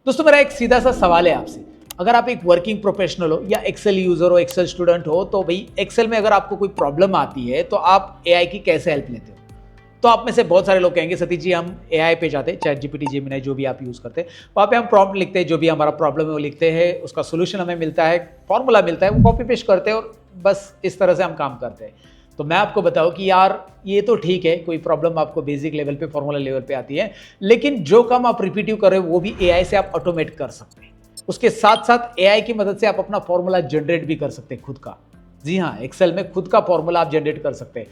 दोस्तों मेरा एक सीधा सा सवाल है आपसे, अगर आप एक वर्किंग प्रोफेशनल हो या एक्सेल यूजर हो, एक्सेल स्टूडेंट हो, तो भाई एक्सेल में अगर आपको कोई प्रॉब्लम आती है तो आप एआई की कैसे हेल्प लेते हो? तो आप में से बहुत सारे लोग कहेंगे सतीश जी हम एआई पे जाते हैं, चैट जीपीटी, जेमिनी जो भी आप यूज करते हैं, वहाँ पे हम प्रॉम्प्ट लिखते हैं, जो भी हमारा प्रॉब्लम है वो लिखते हैं, उसका सोल्यूशन हमें मिलता है, फॉर्मूला मिलता है, वो कॉपी पेस्ट करते हैं और बस इस तरह से हम काम करते हैं। तो मैं आपको बताऊं कि यार ये तो ठीक है, कोई प्रॉब्लम आपको बेसिक लेवल पे, फॉर्मूला लेवल पे आती है, लेकिन जो काम आप रिपीटिव कर रहे हो वो भी एआई से आप ऑटोमेट कर सकते हैं। उसके साथ साथ एआई की मदद से आप अपना फॉर्मूला जनरेट भी कर सकते हैं खुद का। जी हाँ, एक्सेल में खुद का फॉर्मूला आप जनरेट कर सकते हैं।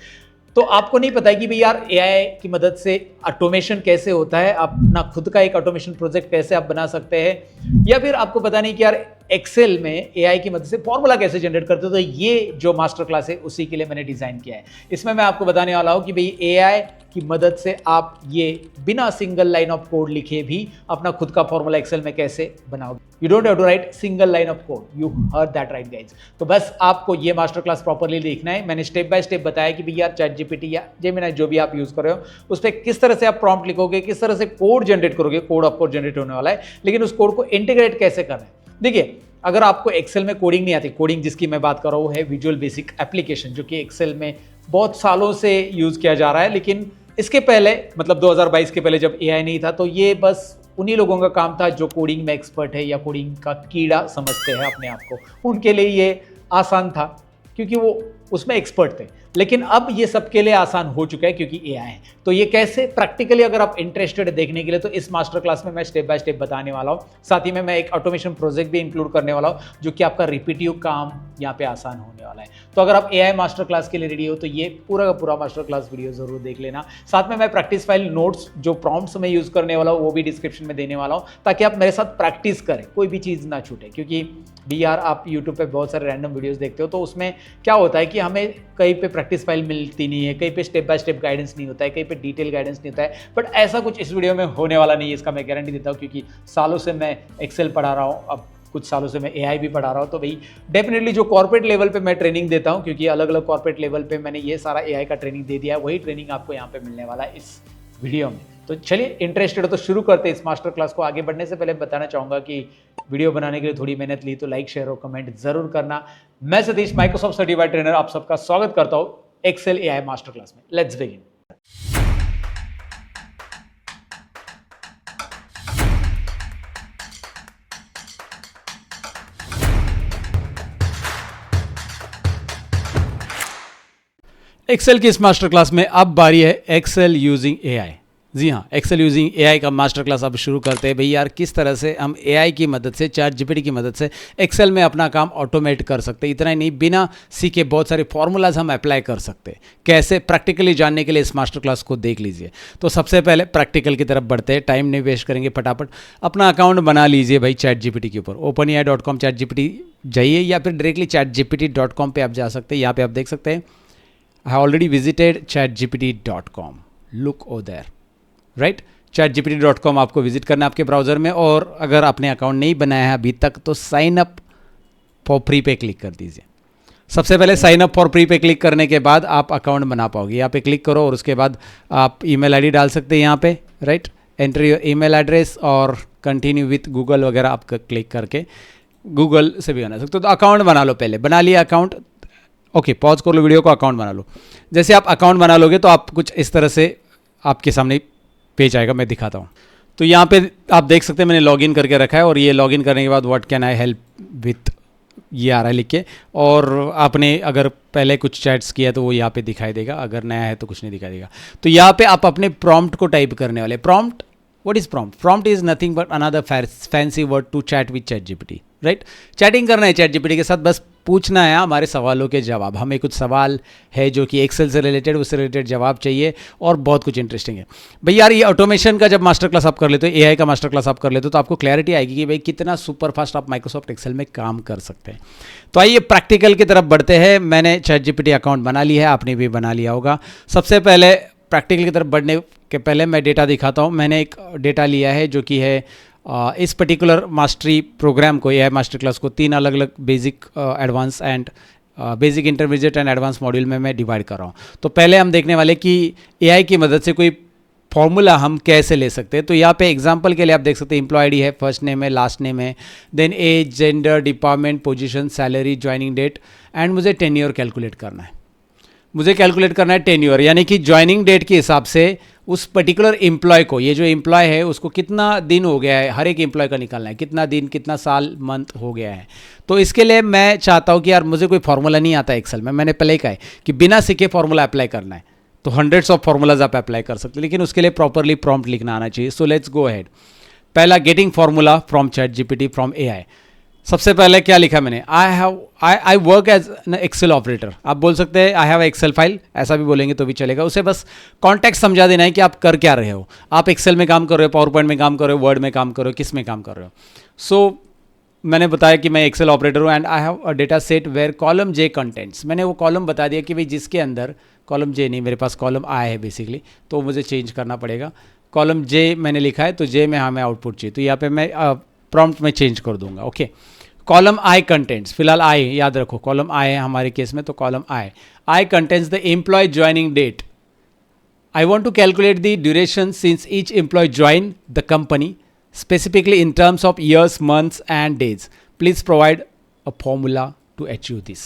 तो आपको नहीं पता है कि भाई यार एआई की मदद से ऑटोमेशन कैसे होता है, अपना खुद का एक ऑटोमेशन प्रोजेक्ट कैसे आप बना सकते हैं, या फिर आपको पता नहीं कि यार एक्सेल में एआई की मदद से फॉर्मूला कैसे जनरेट करते हो। तो ये जो मास्टर क्लास है उसी के लिए मैंने डिजाइन किया है। इसमें मैं आपको बताने वाला हूं कि भाई एआई की मदद से आप ये बिना सिंगल लाइन ऑफ कोड लिखे भी अपना खुद का फॉर्मूला एक्सेल में कैसे बनाओगे। You don't have to write single line of code, you heard that right guys. तो बस आपको ये मास्टर क्लास प्रॉपरली देखना है। मैंने स्टेप बाय स्टेप बताया कि भैया चैट जीपीटी या जेमिनी जो भी आप यूज कर रहे हो उस पर किस तरह से आप प्रॉम्प्ट लिखोगे, किस तरह से कोड जनरेट करोगे। कोड ऑफकोर्स जनरेट होने वाला है, लेकिन उस कोड को इंटीग्रेट कैसे करना है। देखिए, अगर आपको एक्सेल में कोडिंग नहीं आती, कोडिंग जिसकी मैं बात कर रहा हूँ है विजुअल बेसिक एप्लीकेशन, जो कि एक्सेल में बहुत सालों से यूज किया जा रहा है। लेकिन इसके पहले मतलब 2022 के पहले जब एआई नहीं था तो ये बस उन्हीं लोगों का काम था जो कोडिंग में एक्सपर्ट है या कोडिंग का कीड़ा समझते हैं अपने आप को, उनके लिए ये आसान था क्योंकि वो उसमें एक्सपर्ट थे। लेकिन अब ये सबके लिए आसान हो चुका है क्योंकि एआई है। तो ये कैसे प्रैक्टिकली, अगर आप इंटरेस्टेड है देखने के लिए, तो इस मास्टर क्लास में मैं स्टेप बाय स्टेप बताने वाला हूँ। साथ ही में मैं एक ऑटोमेशन प्रोजेक्ट भी इंक्लूड करने वाला हूँ जो कि आपका रिपीटिव काम यहाँ पे आसान होने वाला है। तो अगर आप एआई मास्टर क्लास के लिए रेडी हो तो ये पूरा का पूरा मास्टर क्लास वीडियो जरूर देख लेना। साथ में मैं प्रैक्टिस फाइल, नोट्स, जो प्रॉम्प्ट्स मैं यूज करने वाला हूँ वो भी डिस्क्रिप्शन में देने वाला हूँ, ताकि आप मेरे साथ प्रैक्टिस करें, कोई भी चीज़ ना छूटे। क्योंकि भी यार आप यूट्यूब पे बहुत सारे रैंडम वीडियोस देखते हो तो उसमें क्या होता है कि हमें कहीं पे प्रैक्टिस फाइल मिलती नहीं है, कहीं पे स्टेप बाय स्टेप गाइडेंस नहीं होता है, कहीं पे डिटेल गाइडेंस नहीं होता है। बट ऐसा कुछ इस वीडियो में होने वाला नहीं है, इसका मैं गारंटी देता हूँ, क्योंकि सालों से मैं एक्सेल पढ़ा रहा हूँ, अब कुछ सालों से मैं एआई भी पढ़ा रहा हूँ। तो भाई डेफिनेटली जो कॉर्पोरेट लेवल पे मैं ट्रेनिंग देता हूँ, क्योंकि अलग अलग कॉर्पोरेट लेवल पे मैंने ये सारा एआई का ट्रेनिंग दे दिया है, वही ट्रेनिंग आपको यहाँ पे मिलने वाला है इस वीडियो में। तो चलिए, इंटरेस्टेड हो तो शुरू करते हैं इस मास्टर क्लास को। आगे बढ़ने से पहले बताना चाहूंगा कि वीडियो बनाने के लिए थोड़ी मेहनत ली तो लाइक, शेयर और कमेंट जरूर करना। मैं सतीश, माइक्रोसॉफ्ट सर्टिफाइड ट्रेनर, आप सबका स्वागत करता हूँ एक्सेल एआई मास्टर क्लास में। Let's begin. एक्सेल की इस मास्टर क्लास में अब बारी है एक्सेल यूजिंग एआई। जी हाँ, एक्सेल यूजिंग एआई का मास्टर क्लास अब शुरू करते हैं। भाई यार किस तरह से हम एआई की मदद से, चैट जीपीटी की मदद से एक्सेल में अपना काम ऑटोमेट कर सकते हैं। इतना ही नहीं, बिना सीखे बहुत सारे फॉर्मूलाज हम अप्लाई कर सकते हैं। कैसे, प्रैक्टिकली जानने के लिए इस मास्टर क्लास को देख लीजिए। तो सबसे पहले प्रैक्टिकल की तरफ बढ़ते हैं, टाइम नहीं वेस्ट करेंगे, फटाफट अपना अकाउंट बना लीजिए भाई चैट जीपीटी के ऊपर। openai.com चैट जीपीटी जाइए या फिर डायरेक्टली chatgpt.com पे आप जा सकते हैं। यहाँ पे आप देख सकते हैं I have already visited chatgpt.com. Look over there, right? chatgpt.com आपको विजिट करना है आपके ब्राउज़र में, और अगर आपने अकाउंट नहीं बनाया है अभी तक तो साइन अप फॉर फ्री पे क्लिक कर दीजिए। सबसे पहले साइन अप फॉर फ्री पे क्लिक करने के बाद आप अकाउंट बना पाओगे। यहाँ पे क्लिक करो और उसके बाद आप ईमेल आईडी डाल सकते हैं यहाँ पे, right? Enter your email address और कंटिन्यू विथ गूगल वगैरह आप क्लिक करके गूगल से भी बना सकते हो। तो अकाउंट बना लो, पहले बना लिया अकाउंट, ओके, पॉज कर लो वीडियो को, अकाउंट बना लो। जैसे आप अकाउंट बना लोगे तो आप कुछ इस तरह से आपके सामने पेज आएगा, मैं दिखाता हूँ। तो यहाँ पे आप देख सकते हैं मैंने लॉगिन करके रखा है, और ये लॉगिन करने के बाद what can I help with ये आ रहा है लिख के, और आपने अगर पहले कुछ चैट्स किया तो वो यहाँ पे दिखाई देगा, अगर नया है तो कुछ नहीं दिखाई देगा। तो यहाँ पे आप अपने प्रॉम्प्ट को टाइप करने वाले। Prompt, what is prompt? Prompt is nothing but another fancy word to chat with chat GPT, right? Chatting करना है चैट जीपीटी के साथ, बस पूछना है हमारे सवालों के जवाब। हमें कुछ सवाल है जो कि एक्सेल से रिलेटेड, उससे रिलेटेड जवाब चाहिए, और बहुत कुछ इंटरेस्टिंग है भाई यार। ये ऑटोमेशन का जब मास्टर क्लास आप कर लेते हो, एआई का मास्टर क्लास आप कर लेते हो, तो आपको क्लैरिटी आएगी कि भाई कितना सुपर फास्ट आप माइक्रोसॉफ्ट एक्सेल में काम कर सकते हैं। तो आइए प्रैक्टिकल की तरफ बढ़ते हैं। मैंने चैट जीपीटी अकाउंट बना लिया है, आपने भी बना लिया होगा। सबसे पहले प्रैक्टिकल की तरफ बढ़ने के पहले मैं डेटा दिखाता हूँ। मैंने एक डेटा लिया है जो कि है इस पर्टिकुलर मास्टरी प्रोग्राम को, एआई मास्टर क्लास को 3 अलग अलग basic, advance and basic, intermediate and advance module में मैं डिवाइड कर रहा हूँ। तो पहले हम देखने वाले कि एआई की मदद से कोई फॉर्मूला हम कैसे ले सकते हैं। तो यहाँ पे एग्जांपल के लिए आप देख सकते हैं एम्प्लॉय आईडी है, फर्स्ट नेम है, लास्ट नेम है, then age, gender, department, position, salary, joining date and मुझे टेन्योर कैलकुलेट करना है। मुझे कैलकुलेट करना है टेन्योर, यानी कि ज्वाइनिंग डेट के हिसाब से उस पर्टिकुलर एम्प्लॉय को, ये जो एम्प्लॉय है उसको कितना दिन हो गया है, हर एक एम्प्लॉय का निकालना है, कितना दिन, कितना साल, मंथ हो गया है। तो इसके लिए मैं चाहता हूँ कि यार मुझे कोई फॉर्मूला नहीं आता एक्सेल में, मैंने पहले ही कहा है कि बिना सीखे फॉर्मूला अप्लाई करना है। तो हंड्रेड्स ऑफ फॉर्मूलाज आप अप्लाई कर सकते हैं, लेकिन उसके लिए प्रॉपरली प्रॉम्प्ट लिखना आना चाहिए। So let's go ahead. पहला, getting formula from ChatGPT from AI. सबसे पहले क्या लिखा मैंने, I work as an Excel operator. आप बोल सकते हैं आई हैव एक्सेल फाइल, ऐसा भी बोलेंगे तो भी चलेगा। उसे बस कॉन्टेक्स्ट समझा देना है कि आप कर क्या रहे हो। आप एक्सेल में काम कर रहे हो, पावर पॉइंट में काम कर रहे हो, वर्ड में काम कर रहे हो, किस में काम कर रहे हो। सो मैंने बताया कि मैं एक्सेल ऑपरेटर हूँ and I have a data set where column J contents. मैंने वो कॉलम बता दिया कि भाई जिसके अंदर, कॉलम जे नहीं, मेरे पास कॉलम आई है बेसिकली, तो मुझे चेंज करना पड़ेगा। कॉलम जे मैंने लिखा है, तो जे में हमें आउटपुट चाहिए, तो यहाँ पे मैं प्रॉम्प्ट में चेंज कर दूंगा। ओके, कॉलम आई कंटेंट्स, फिलहाल आई याद रखो, कॉलम आई है हमारे केस में, तो column I contents the employee joining date. I want to calculate the duration since each employee join the company specifically in terms of years, months and days. Please provide a formula to achieve this.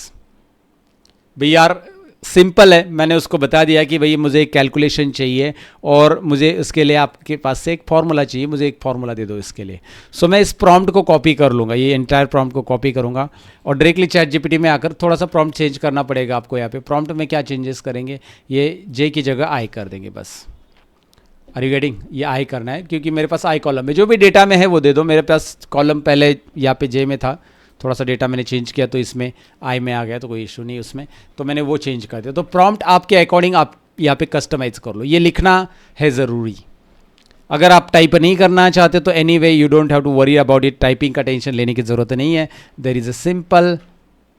भाई यार simple है, मैंने उसको बता दिया कि भाई मुझे एक कैलकुलेशन चाहिए और मुझे इसके लिए आपके पास से एक फार्मूला चाहिए, मुझे एक फार्मूला दे दो इसके लिए। सो मैं इस प्रॉम्प्ट को कॉपी कर लूँगा, ये एंटायर प्रॉम्प्ट को कॉपी करूँगा और डायरेक्टली चैट जीपीटी में आकर थोड़ा सा प्रॉम्प्ट चेंज करना पड़ेगा आपको। यहाँ पे प्रॉम्प्ट में क्या चेंजेस करेंगे, ये जे की जगह आई कर देंगे बस। Are you getting? ये आई करना है क्योंकि मेरे पास आई कॉलम में जो भी डेटा में है वो दे दो। मेरे पास कॉलम पहले यहाँ पे जे में था, थोड़ा सा डेटा मैंने चेंज किया तो इसमें आई में आ गया, तो कोई इशू नहीं उसमें, तो मैंने वो चेंज कर दिया। तो प्रॉम्प्ट आपके अकॉर्डिंग आप यहाँ पे कस्टमाइज कर लो, ये लिखना है ज़रूरी। अगर आप टाइप नहीं करना चाहते तो anyway you don't have to worry about it, typing का टेंशन लेने की ज़रूरत नहीं है। There is a simple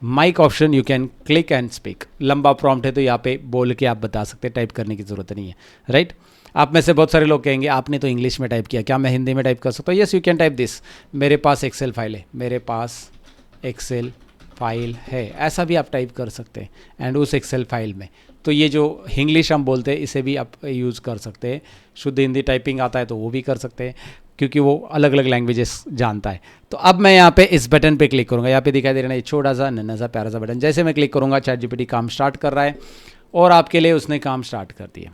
mic option, you can click and speak. लंबा प्रॉम्प्ट है तो यहाँ पे बोल के आप बता सकते हैं, टाइप करने की ज़रूरत नहीं है, राइट। आप में से बहुत सारे लोग कहेंगे आपने तो इंग्लिश में टाइप किया, क्या मैं हिंदी में टाइप कर सकता हूँ? Yes, you can type this, मेरे पास एक्सेल फाइल है, मेरे पास एक्सेल फाइल है, ऐसा भी आप टाइप कर सकते हैं। एंड उस एक्सेल फाइल में तो ये जो इंग्लिश हम बोलते हैं इसे भी आप यूज़ कर सकते हैं। शुद्ध हिंदी टाइपिंग आता है तो वो भी कर सकते हैं क्योंकि वो अलग अलग लैंग्वेजेस जानता है। तो अब मैं यहाँ पे इस बटन पे क्लिक करूँगा, यहाँ पे दिखाई दे रहा है ये छोटा सा नन्हा सा प्यारा सा बटन। जैसे मैं क्लिक करूँगा चैट जीपीटी काम स्टार्ट कर रहा है और आपके लिए उसने काम स्टार्ट कर दिया।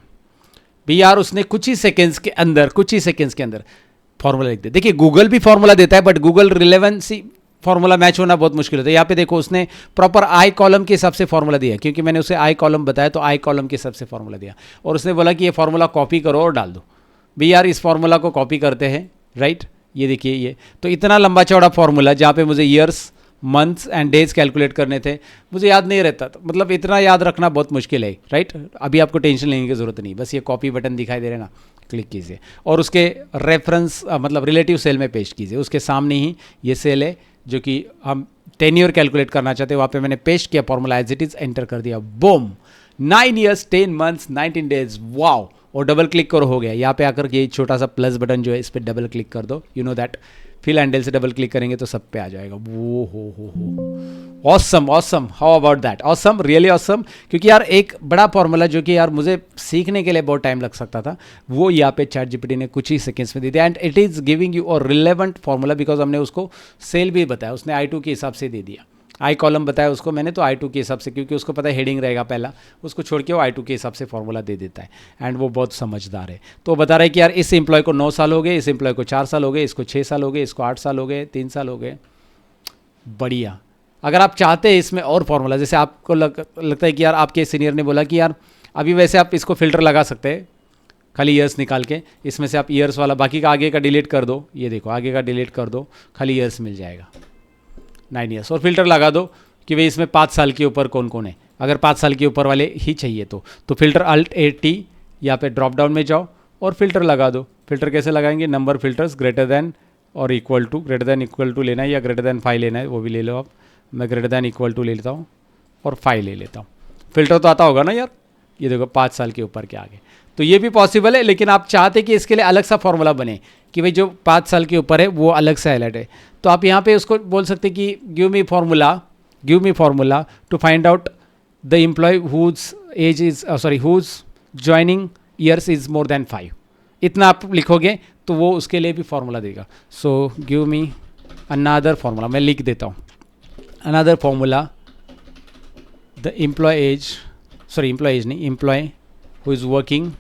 भी यार उसने कुछ ही सेकेंड्स के अंदर फॉर्मूला लिख दिया। देखिए गूगल भी फॉर्मूला देता है but Google relevancy formula match होना बहुत मुश्किल होता है। यहाँ पे देखो उसने प्रॉपर आई कॉलम के हिसाब से फॉर्मूला दिया, क्योंकि मैंने उसे आई कॉलम बताया तो आई कॉलम के हिसाब से फॉर्मूला दिया और उसने बोला कि ये फॉर्मूला कॉपी करो और डाल दो। भी यार इस फॉर्मूला को कॉपी करते हैं, राइट। ये देखिए ये तो इतना लंबा चौड़ा फॉर्मूला जहाँ पे मुझे years, months and days calculate करने थे, मुझे याद नहीं रहता था। मतलब इतना याद रखना बहुत मुश्किल है, राइट। अभी आपको टेंशन लेने की ज़रूरत नहीं, बस ये कॉपी बटन दिखाई दे रहे ना, क्लिक कीजिए और उसके रेफरेंस मतलब रिलेटिव सेल में पेस्ट कीजिए। उसके सामने ही ये सेल है जो कि हम टेन्योर कैलकुलेट करना चाहते हैं, वहाँ पे मैंने पेस्ट किया formula as it is, enter कर दिया, boom 9 years 10 months 19 days, wow. और डबल क्लिक करो, हो गया। यहाँ पे आकर ये छोटा सा प्लस बटन जो है इस पर डबल क्लिक कर दो, you know that fill handle से डबल क्लिक करेंगे तो सब पे आ जाएगा। वो हो awesome awesome, how about that, awesome, really awesome. क्योंकि यार एक बड़ा फॉर्मूला जो कि यार मुझे सीखने के लिए बहुत टाइम लग सकता था, वो यहाँ पे चैट जीपीटी ने कुछ ही सेकंड्स में दे दिया। And it is giving you और रिलेवेंट फॉर्मूला बिकॉज हमने उसको सेल भी बताया, उसने I2 के हिसाब से दे दिया। आई कॉलम बताया उसको मैंने तो I2 के हिसाब से, क्योंकि उसको पता है हेडिंग रहेगा पहला, उसको छोड़ के वो I2 के हिसाब से फॉर्मूला दे देता है। एंड वो बहुत समझदार है। तो बता रहा है कि यार इस एम्प्लॉय को 9 साल हो गए, इस एम्प्लॉय को 4 साल हो गए, इसको 6 साल हो गए, इसको 8 साल हो गए, 3 साल हो गए। बढ़िया। अगर आप चाहते हैं इसमें और फॉर्मूला, जैसे आपको लगता है कि यार आपके सीनियर ने बोला कि यार अभी वैसे आप इसको फिल्टर लगा सकते हैं खाली ईयर्स निकाल के, इसमें से आप ईयर्स वाला बाकी का आगे का डिलीट कर दो, ये देखो आगे का डिलीट कर दो, खाली ईयर्स मिल जाएगा 9 years। और फिल्टर लगा दो कि भाई इसमें 5 साल के ऊपर कौन कौन है। अगर 5 साल के ऊपर वाले ही चाहिए तो फिल्टर Alt+T यहाँ पे ड्रॉप डाउन में जाओ और फिल्टर लगा दो। फिल्टर कैसे लगाएंगे, नंबर फिल्टर्स ग्रेटर देन और equal to, greater than equal to लेना है या ग्रेटर देन 5 लेना है वो भी ले लो आप। मैं ग्रेटर देन इक्वल टू ले लेता हूँ और 5 ले लेता हूँ। फिल्टर तो आता होगा ना यार, ये देखो 5 साल के ऊपर के आगे, तो ये भी पॉसिबल है। लेकिन आप चाहते कि इसके लिए अलग सा फॉर्मूला बने कि भाई जो 5 साल के ऊपर है वो अलग से हाईलाइट है, तो आप यहाँ पे उसको बोल सकते कि give me formula to find out the employee whose joining years is more than 5। इतना आप लिखोगे तो वो उसके लिए भी फॉर्मूला देगा. So give me another formula, मैं लिख देता हूँ. Another formula, the employee age, sorry employee age नहीं, employee who is working,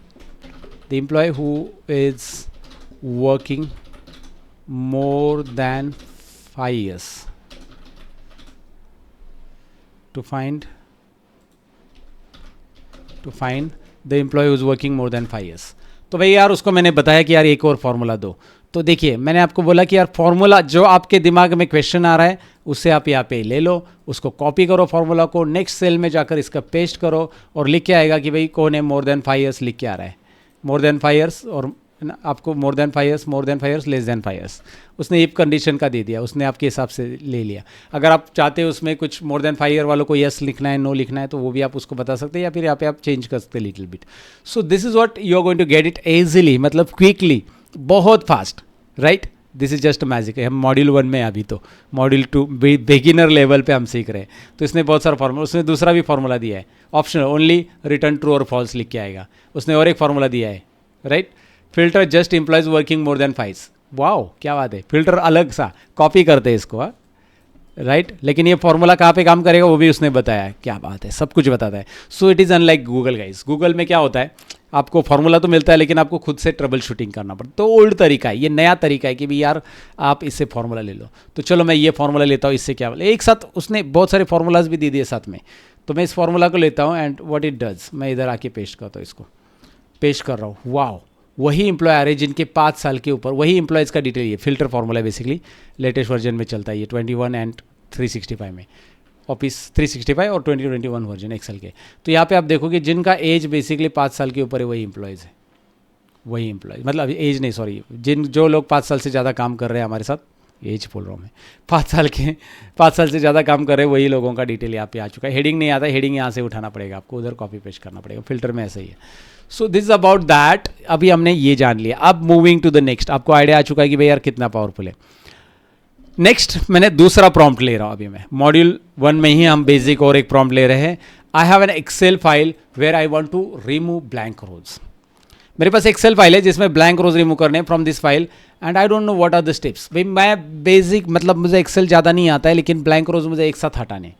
the employee who is working more than 5 years to find the employee who is working more than 5 years. तो भाई यार उसको मैंने बताया कि यार एक और फॉर्मूला दो. तो देखिए मैंने आपको बोला कि यार फॉर्मूला जो आपके दिमाग में क्वेश्चन आ रहा है उससे आप यहाँ पे ले लो, उसको कॉपी करो फॉर्मूला को, नेक्स्ट सेल में जाकर इसका पेस्ट करो और लिख के आएगा कि भाई कौन है मोर देन 5 ईयर्स लिख के आ रहा है. मोर देन 5 ईयर्स और आपको मोर than 5 years, less than 5 years उसने इफ कंडीशन का दे दिया, उसने आपके हिसाब से ले लिया. अगर आप चाहते हो उसमें कुछ मोर देन 5 ईयर वालों को यस लिखना है, नो लिखना है, तो वो भी आप उसको बता सकते हैं या फिर यहाँ पे आप चेंज कर सकते हैं little bit. So this is what you are going to get it easily, मतलब क्विकली, बहुत fast, right. This is just magic. हम मॉड्यूल 1 में अभी तो मॉड्यूल 2 बिगिनर लेवल पे हम सीख रहे हैं. तो इसने बहुत सारा फार्मूला, उसने दूसरा भी फार्मूला दिया है ऑप्शनल, ओनली रिटर्न ट्रू और फॉल्स लिख के आएगा. उसने और एक फार्मूला दिया है, right. Filter just employees working more than 5. Wow क्या बात है, फिल्टर अलग सा कॉपी करते हैं इसको, राइट. लेकिन ये फॉर्मूला कहाँ पे काम करेगा वो भी उसने बताया है. क्या बात है, सब कुछ बताता है. So it is unlike Google guys. Google में क्या होता है, आपको फॉर्मूला तो मिलता है लेकिन आपको खुद से ट्रबल शूटिंग करना पड़ता है. तो ओल्ड तरीका है, ये नया तरीका है कि भी यार आप इससे फॉर्मूला ले लो. तो चलो मैं ये फॉर्मूला लेता हूँ, इससे क्या बोले, एक साथ उसने बहुत सारे फॉर्मूलाज भी दे दिए साथ में. तो मैं इस फॉर्मूला को लेता हूँ एंड व्हाट इट डज, मैं इधर आके पेस्ट करता हूँ, इसको पेस्ट कर रहा हूँ. वाओ, वही एम्प्लॉय आ रहे हैं जिनके 5 साल के ऊपर, वही एम्प्लॉयज़ का डिटेल, ये filter formula basically latest version में चलता है ये 21 एंड 365 में, ऑफिस 365 और 2021 वर्जन एक्सेल के. तो यहाँ पे आप देखोगे जिनका एज बेसिकली 5 साल के ऊपर है वही एम्प्लॉयज़ है, वही एम्प्लॉयज़, मतलब एज नहीं सॉरी, जो लोग 5 साल से ज़्यादा काम कर रहे हैं हमारे साथ, एज बोल रहा हूँ मैं, 5 साल से ज़्यादा काम कर रहे हैं वही लोगों का डिटेल यहाँ पे आ चुका है. हेडिंग नहीं आता, हेडिंग यहाँ से उठाना पड़ेगा आपको, उधर कॉपी पेस्ट करना पड़ेगा. फिल्टर में ऐसा ही है. सो दिस इज अबाउट दैट. अभी हमने ये जान लिया. अब मूविंग टू द नेक्स्ट, आपको आइडिया आ चुका है कि भाई यार कितना पावरफुल है. नेक्स्ट मैंने दूसरा प्रॉम्प्ट ले रहा हूँ. अभी मैं मॉड्यूल 1 में ही हम बेसिक और एक प्रॉम्प्ट ले रहे हैं. I have an Excel file where I want to remove blank rows. मेरे पास एक्सेल फाइल है जिसमें ब्लैंक रोज रिमूव करने from this file and I don't know what are the steps. भाई मैं बेसिक, मतलब मुझे एक्सेल ज़्यादा नहीं आता है लेकिन ब्लैंक रोज मुझे एक साथ हटाने,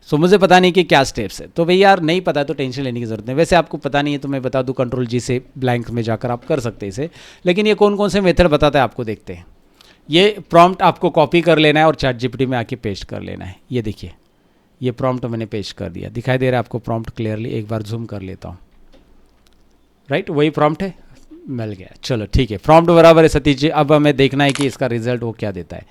सो मुझे पता नहीं कि क्या स्टेप्स है. तो भाई यार नहीं पता तो टेंशन लेने की जरूरत नहीं. वैसे आपको पता नहीं है तो मैं बता दूं, कंट्रोल जी से ब्लैंक में जाकर आप कर सकते हैं इसे. लेकिन ये कौन कौन से मेथड बताता है आपको देखते हैं. ये प्रॉम्प्ट आपको कॉपी कर लेना है और चैट जीपीटी में आके पेस्ट कर लेना है. ये देखिए ये प्रॉम्प्ट मैंने पेस्ट कर दिया, दिखाई दे रहा है आपको प्रॉम्प्ट क्लियरली. एक बार जूम कर लेता हूँ, राइट वही प्रॉम्प्ट है, मिल गया. चलो ठीक है, प्रॉम्प्ट बराबर है सतीश जी. अब हमें देखना है कि इसका रिजल्ट वो क्या देता है.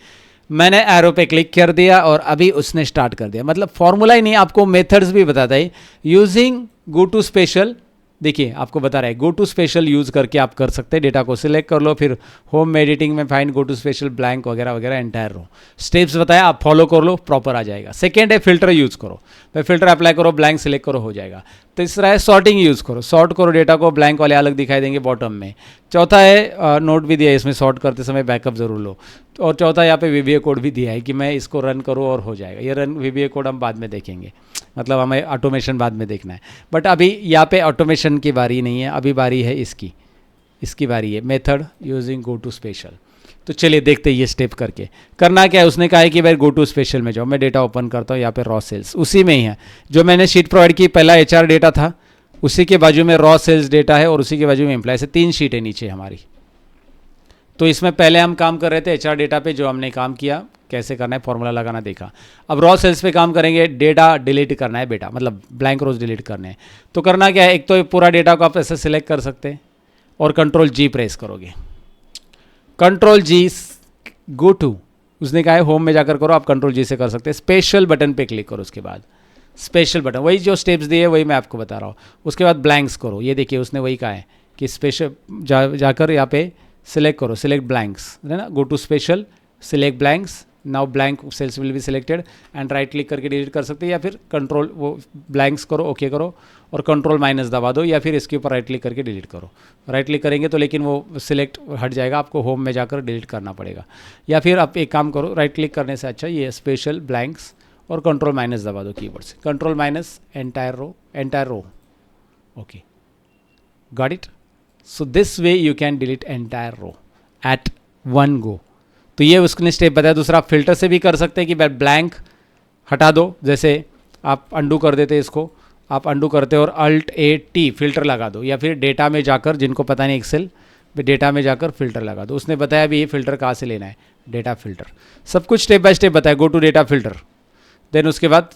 मैंने एरो पे क्लिक कर दिया और अभी उसने स्टार्ट कर दिया. मतलब फॉर्मूला ही नहीं, आपको मेथड्स भी बताता है. यूजिंग गो टू स्पेशल, देखिए आपको बता रहा है गो टू स्पेशल यूज़ करके आप कर सकते हैं. डेटा को सिलेक्ट कर लो, फिर होम एडिटिंग में find go to special blank वगैरह वगैरह एंटायर रो. स्टेप्स बताया, आप फॉलो कर लो, प्रॉपर आ जाएगा. सेकेंड है फिल्टर यूज़ करो, भाई फिल्टर अप्लाई करो, ब्लैंक सिलेक्ट करो, हो जाएगा. तीसरा है सॉर्टिंग यूज़ करो, सॉर्ट करो डेटा को, ब्लैंक वाले अलग दिखाई देंगे बॉटम में. चौथा है नोट भी दिया है इसमें, सॉर्ट करते समय बैकअप जरूर लो. और चौथा यहाँ पे वीबीए कोड भी दिया है कि मैं इसको रन करूँ और हो जाएगा. ये रन वीबीए कोड हम बाद में देखेंगे, मतलब हमें ऑटोमेशन बाद में देखना है. बट अभी यहाँ पे ऑटोमेशन की बारी नहीं है, अभी बारी है इसकी बारी है method using go to special. तो चलिए देखते हैं ये स्टेप करके. करना क्या है, उसने कहा है कि भाई गो टू स्पेशल में जाओ. मैं डेटा ओपन करता हूँ, यहाँ पे रॉ सेल्स उसी में ही है जो मैंने शीट प्रोवाइड की. पहला एचआर डेटा था, उसी के बाजू में रॉ सेल्स डेटा है और उसी के बाजू में एम्प्लॉय से 3 शीट है नीचे हमारी. तो इसमें पहले हम काम कर रहे थे एचआर डेटा पे, जो हमने काम किया कैसे करना है, फॉर्मूला लगाना देखा. अब रॉ सेल्स पे काम करेंगे, डेटा डिलीट करना है बेटा, मतलब ब्लैंक रोज डिलीट करने हैं. तो करना क्या है, एक तो पूरा डेटा को आप ऐसे सिलेक्ट कर सकते हैं और कंट्रोल जी प्रेस करोगे. कंट्रोल जी गो टू, उसने कहा है होम में जाकर करो, आप कंट्रोल जी से कर सकते हैं. स्पेशल बटन पे क्लिक करो, उसके बाद स्पेशल बटन, वही जो स्टेप्स दिए वही मैं आपको बता रहा हूँ. उसके बाद ब्लैंक्स करो. ये देखिए उसने वही कहा है कि स्पेशल जाकर यहाँ पे सिलेक्ट करो, सिलेक्ट ब्लैंक्स है ना, go to special, select blanks. Now blank cells will be selected and right click करके डिलीट कर सकते हैं, या फिर कंट्रोल वो ब्लैंक्स करो, ओके करो और कंट्रोल माइनस दबा दो, या फिर इसके ऊपर राइट क्लिक करके डिलीट करो. राइट क्लिक करेंगे तो लेकिन वो सिलेक्ट हट जाएगा, आपको होम में जाकर डिलीट करना पड़ेगा. या फिर आप एक काम करो, राइट क्लिक करने से अच्छा ये स्पेशल ब्लैंक्स और कंट्रोल माइनस दबा दो कीबोर्ड से, control minus entire row, okay got it. So this way you can delete entire row at one go. तो ये उसने स्टेप बताया। दूसरा आप फिल्टर से भी कर सकते हैं कि ब्लैंक हटा दो, जैसे आप अंडू कर देते इसको, आप अंडू करते हो और Alt+A+T फिल्टर लगा दो, या फिर डेटा में जाकर, जिनको पता नहीं एक्सेल में, डेटा में जाकर फिल्टर लगा दो। उसने बताया भी ये फिल्टर कहाँ से लेना है, डेटा फिल्टर, सब कुछ स्टेप बाय स्टेप बताया। Go to data filter, then उसके बाद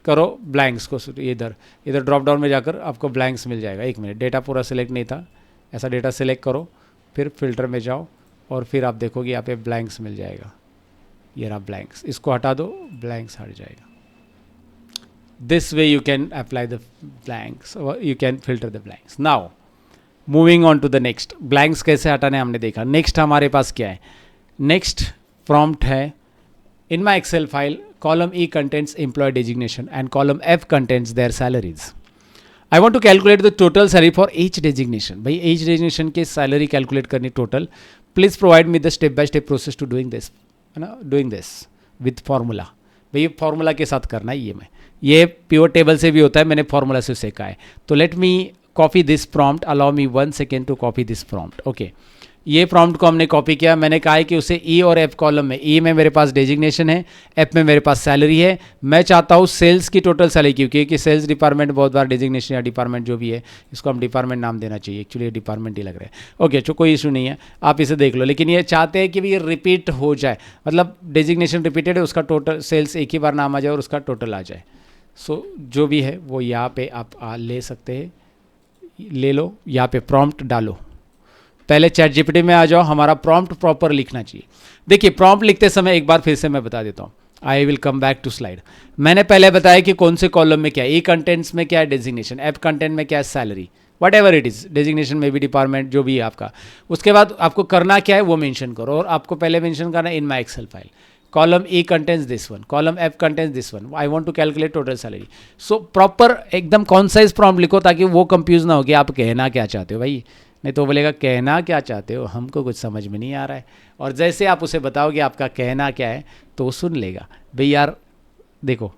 करो ब्लैंक्स को, इधर इधर ड्रॉप डाउन में जाकर आपको ब्लैंक्स मिल जाएगा। एक मिनट, डेटा पूरा सिलेक्ट नहीं था, ऐसा डेटा सिलेक्ट करो, फिर फिल्टर में जाओ और फिर आप देखोगे यहाँ पे ब्लैंक्स मिल जाएगा। ये रहा ब्लैंक्स, इसको हटा दो, ब्लैंक्स हट जाएगा। This way you can apply the blanks or you can filter the blanks. Now moving on to the next. Blanks कैसे हटाने हमने देखा। Next हमारे पास क्या है, next prompt है, in my Excel file column E contains employee designation and column F contains their salaries. I want to calculate the total salary for each designation. भाई each designation के salary calculate करनी total. Please provide me the step by step process to doing this, है ना, doing this with formula. भाई formula के साथ करना है। ये प्योर टेबल से भी होता है, मैंने फॉर्मूला से सीखा है। तो let me copy this prompt, allow me 1 second to copy this prompt. Okay, ये प्रॉम्प्ट को हमने कॉपी किया। मैंने कहा है कि उसे ई और एफ कॉलम में, ई में मेरे पास डेजिग्नेशन है, एफ में मेरे पास सैलरी है। मैं चाहता हूँ सेल्स की टोटल सैलरी, क्योंकि सेल्स डिपार्टमेंट बहुत बार डेजिग्नेशन या डिपार्टमेंट जो भी है, इसको हम डिपार्टमेंट नाम देना चाहिए, एक्चुअली ये डिपार्टमेंट ही लग रहा है। ओके, तो कोई इशू नहीं है, आप इसे देख लो। लेकिन ये चाहते हैं कि भी ये रिपीट हो जाए, मतलब डेजिग्नेशन रिपीटेड है, उसका टोटल सेल्स एक ही बार नाम आ जाए और उसका टोटल आ जाए। सो जो भी है वो यहाँ पे आप ले सकते हैं, ले लो, यहाँ पे प्रॉम्प्ट डालो। पहले चैट जीपीटी में आ जाओ, हमारा प्रॉम्प्ट प्रॉपर लिखना चाहिए। देखिए प्रॉम्प्ट लिखते समय एक बार फिर से मैं बता देता हूँ, I will come back to slide. मैंने पहले बताया कि कौन से कॉलम में क्या है, ई कंटेंट्स में क्या है डेजिग्नेशन, एफ कंटेंट में क्या है salary, what ever it is, designation में भी डिपार्टमेंट जो भी है आपका। उसके बाद आपको करना क्या है वो मेंशन करो, और आपको पहले मेंशन करना है in my Excel file, column E contains this one, column F contains this one, I want to calculate total salary. So proper एकदम कॉन्साइज प्रॉम्प्ट लिखो, ताकि वो कंफ्यूज ना हो कि आप कहना क्या चाहते हो भाई, नहीं तो बोलेगा कहना क्या चाहते हो, हमको कुछ समझ में नहीं आ रहा है। और जैसे आप उसे बताओगे आपका कहना क्या है, तो वो सुन लेगा। भाई यार देखो,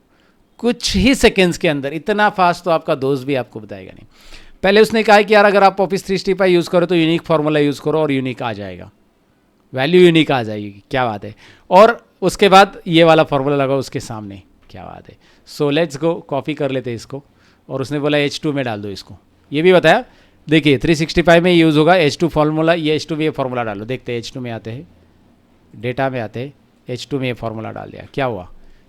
कुछ ही सेकेंड्स के अंदर, इतना फास्ट तो आपका दोस्त भी आपको बताएगा नहीं। पहले उसने कहा कि यार अगर आप ऑफिस 365 यूज़ करो तो यूनिक फार्मूला यूज़ करो और यूनिक आ जाएगा, वैल्यू यूनिक आ जाएगी, क्या बात है। और उसके बाद ये वाला फार्मूला लगाओ उसके सामने, क्या बात है। सो लेट्स गो, कॉपी कर लेते हैं इसको। और उसने बोला H2 में डाल दो इसको, ये भी बताया। देखिए 365 में यूज़ होगा H2 फार्मूला, ये H2 में ये फार्मूला डालो। देखते हैं H2 में आते हैं, डेटा में आते हैं, H2 में ये फार्मूला डाल दिया, क्या हुआ,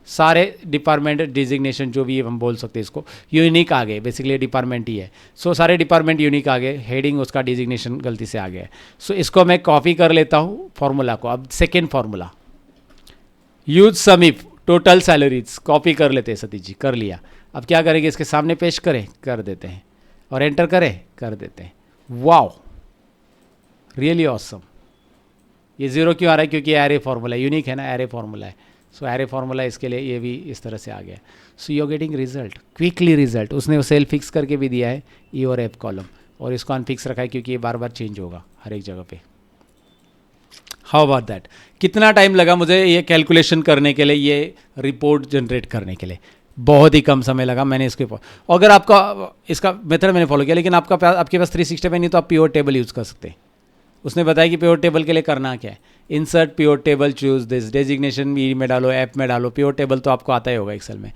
सारे डिपार्टमेंट डिजिग्नेशन जो भी है हम बोल सकते हैं इसको, यूनिक आ गए। बेसिकली डिपार्टमेंट ही है, सो सारे डिपार्टमेंट यूनिक आ गए, हेडिंग उसका डिजिग्नेशन गलती से आ गया है। सो इसको मैं कॉपी कर लेता हूँ फार्मूला को। अब second formula, use sum if total salaries, copy कर लेते हैं सतीश जी, कर लिया। अब क्या करेंगे, इसके सामने पेश करें, कर देते हैं, और एंटर करें, कर देते हैं। Wow, really awesome. ये जीरो क्यों आ रहा है, क्योंकि एरे फार्मूला यूनिक है ना, एरे फार्मूला है। सो एरे फार्मूला इसके लिए ये भी इस तरह से आ गया। So you are getting result, quickly result. उसने वो सेल फिक्स करके भी दिया है, ई और एफ कॉलम, और इसको अनफिक्स रखा है क्योंकि ये बार बार चेंज होगा हर एक जगह पे। How about that. कितना टाइम लगा मुझे ये कैलकुलेशन करने के लिए, ये रिपोर्ट जनरेट करने के लिए? बहुत ही कम समय लगा। मैंने इसके अगर आपका इसका मेथड मैंने फॉलो किया, लेकिन आपके पास 365 नहीं तो आप प्योर टेबल यूज़ कर सकते हैं। उसने बताया कि प्योर टेबल के लिए करना क्या है, insert pure table, choose this, designation E में डालो, ऐप में डालो। प्योर टेबल तो आपको आता ही होगा एक्सेल में।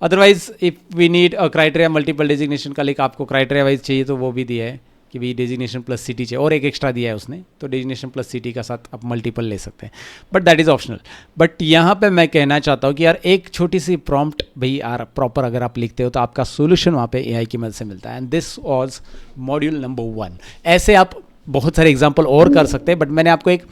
Otherwise if we need a criteria multiple designation का, लेकिन आपको क्राइटेरिया वाइज चाहिए तो वो भी दिया है कि भाई डेजिग्नेशन प्लस सिटी चाहिए, और एक एक्स्ट्रा दिया है उसने, तो डेजिग्नेशन प्लस सिटी का साथ आप मल्टीपल ले सकते हैं, but that is optional. But यहाँ पे मैं कहना चाहता हूँ कि यार एक छोटी सी प्रॉम्प्ट भाई यार प्रॉपर अगर आप लिखते हो तो आपका सोल्यूशन वहाँ पे एआई की मदद से मिलता है। And this was module number 1। ऐसे आप बहुत सारे एग्जाम्पल और कर सकते हैं, बट मैंने आपको एक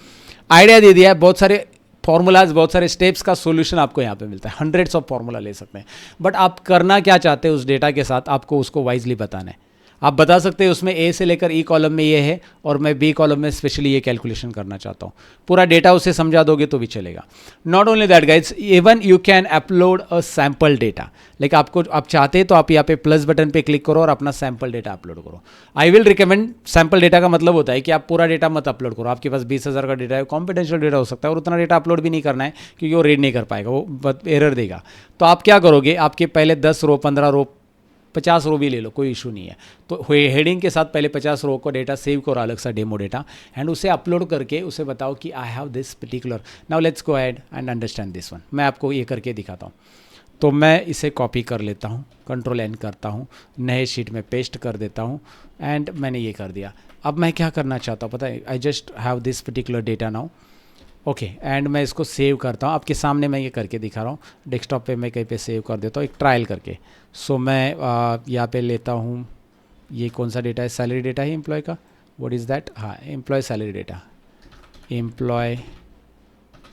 आइडिया दे दिया है। बहुत सारे फॉर्मूलाज, बहुत सारे स्टेप्स का सॉल्यूशन आपको यहाँ पे मिलता है, हंड्रेड्स ऑफ फॉर्मूला ले सकते हैं। बट आप करना क्या चाहते हैं उस डेटा के साथ, आपको उसको वाइजली बताना है। आप बता सकते हैं उसमें ए से लेकर ई कॉलम में ये है और मैं बी कॉलम में स्पेशली ये कैलकुलेशन करना चाहता हूँ, पूरा डेटा उसे समझा दोगे तो भी चलेगा। Not only that guys, even you can upload a sample data. Like आप चाहते हैं तो आप यहाँ पे प्लस बटन पे क्लिक करो और अपना सैम्पल डेटा अपलोड करो। I will recommend, sample data का मतलब होता है कि आप पूरा डेटा मत अपलोड करो। आपके पास 20,000 का डेटा है, कॉन्फिडेंशियल डेटा हो सकता है, और उतना डेटा अपलोड भी नहीं करना है क्योंकि वो रीड नहीं कर पाएगा, वो एरर देगा। तो आप क्या करोगे, आपके पहले 10 रो 15 रो 50 रो भी ले लो, कोई इशू नहीं है। तो हेडिंग के साथ पहले 50 रो को डेटा सेव करो अलग सा डेमो डेटा, एंड उसे अपलोड करके उसे बताओ कि I have this particular, now let's go ahead and understand this one. मैं आपको ये करके दिखाता हूँ। तो मैं इसे कॉपी कर लेता हूँ, कंट्रोल एन करता हूँ, नए शीट में पेस्ट कर देता हूँ, एंड मैंने ये कर दिया। अब मैं क्या करना चाहता हूँ पता है, I just have this particular data now, okay, and मैं इसको सेव करता हूँ। आपके सामने मैं ये करके दिखा रहा हूँ, डेस्कटॉप पे मैं कहीं पे सेव कर देता हूँ एक ट्रायल करके। सो मैं यहाँ पे लेता हूँ, ये कौन सा डेटा है, सैलरी डेटा है एम्प्लॉय का, व्हाट इज़ दैट, हाँ employee salary data, employee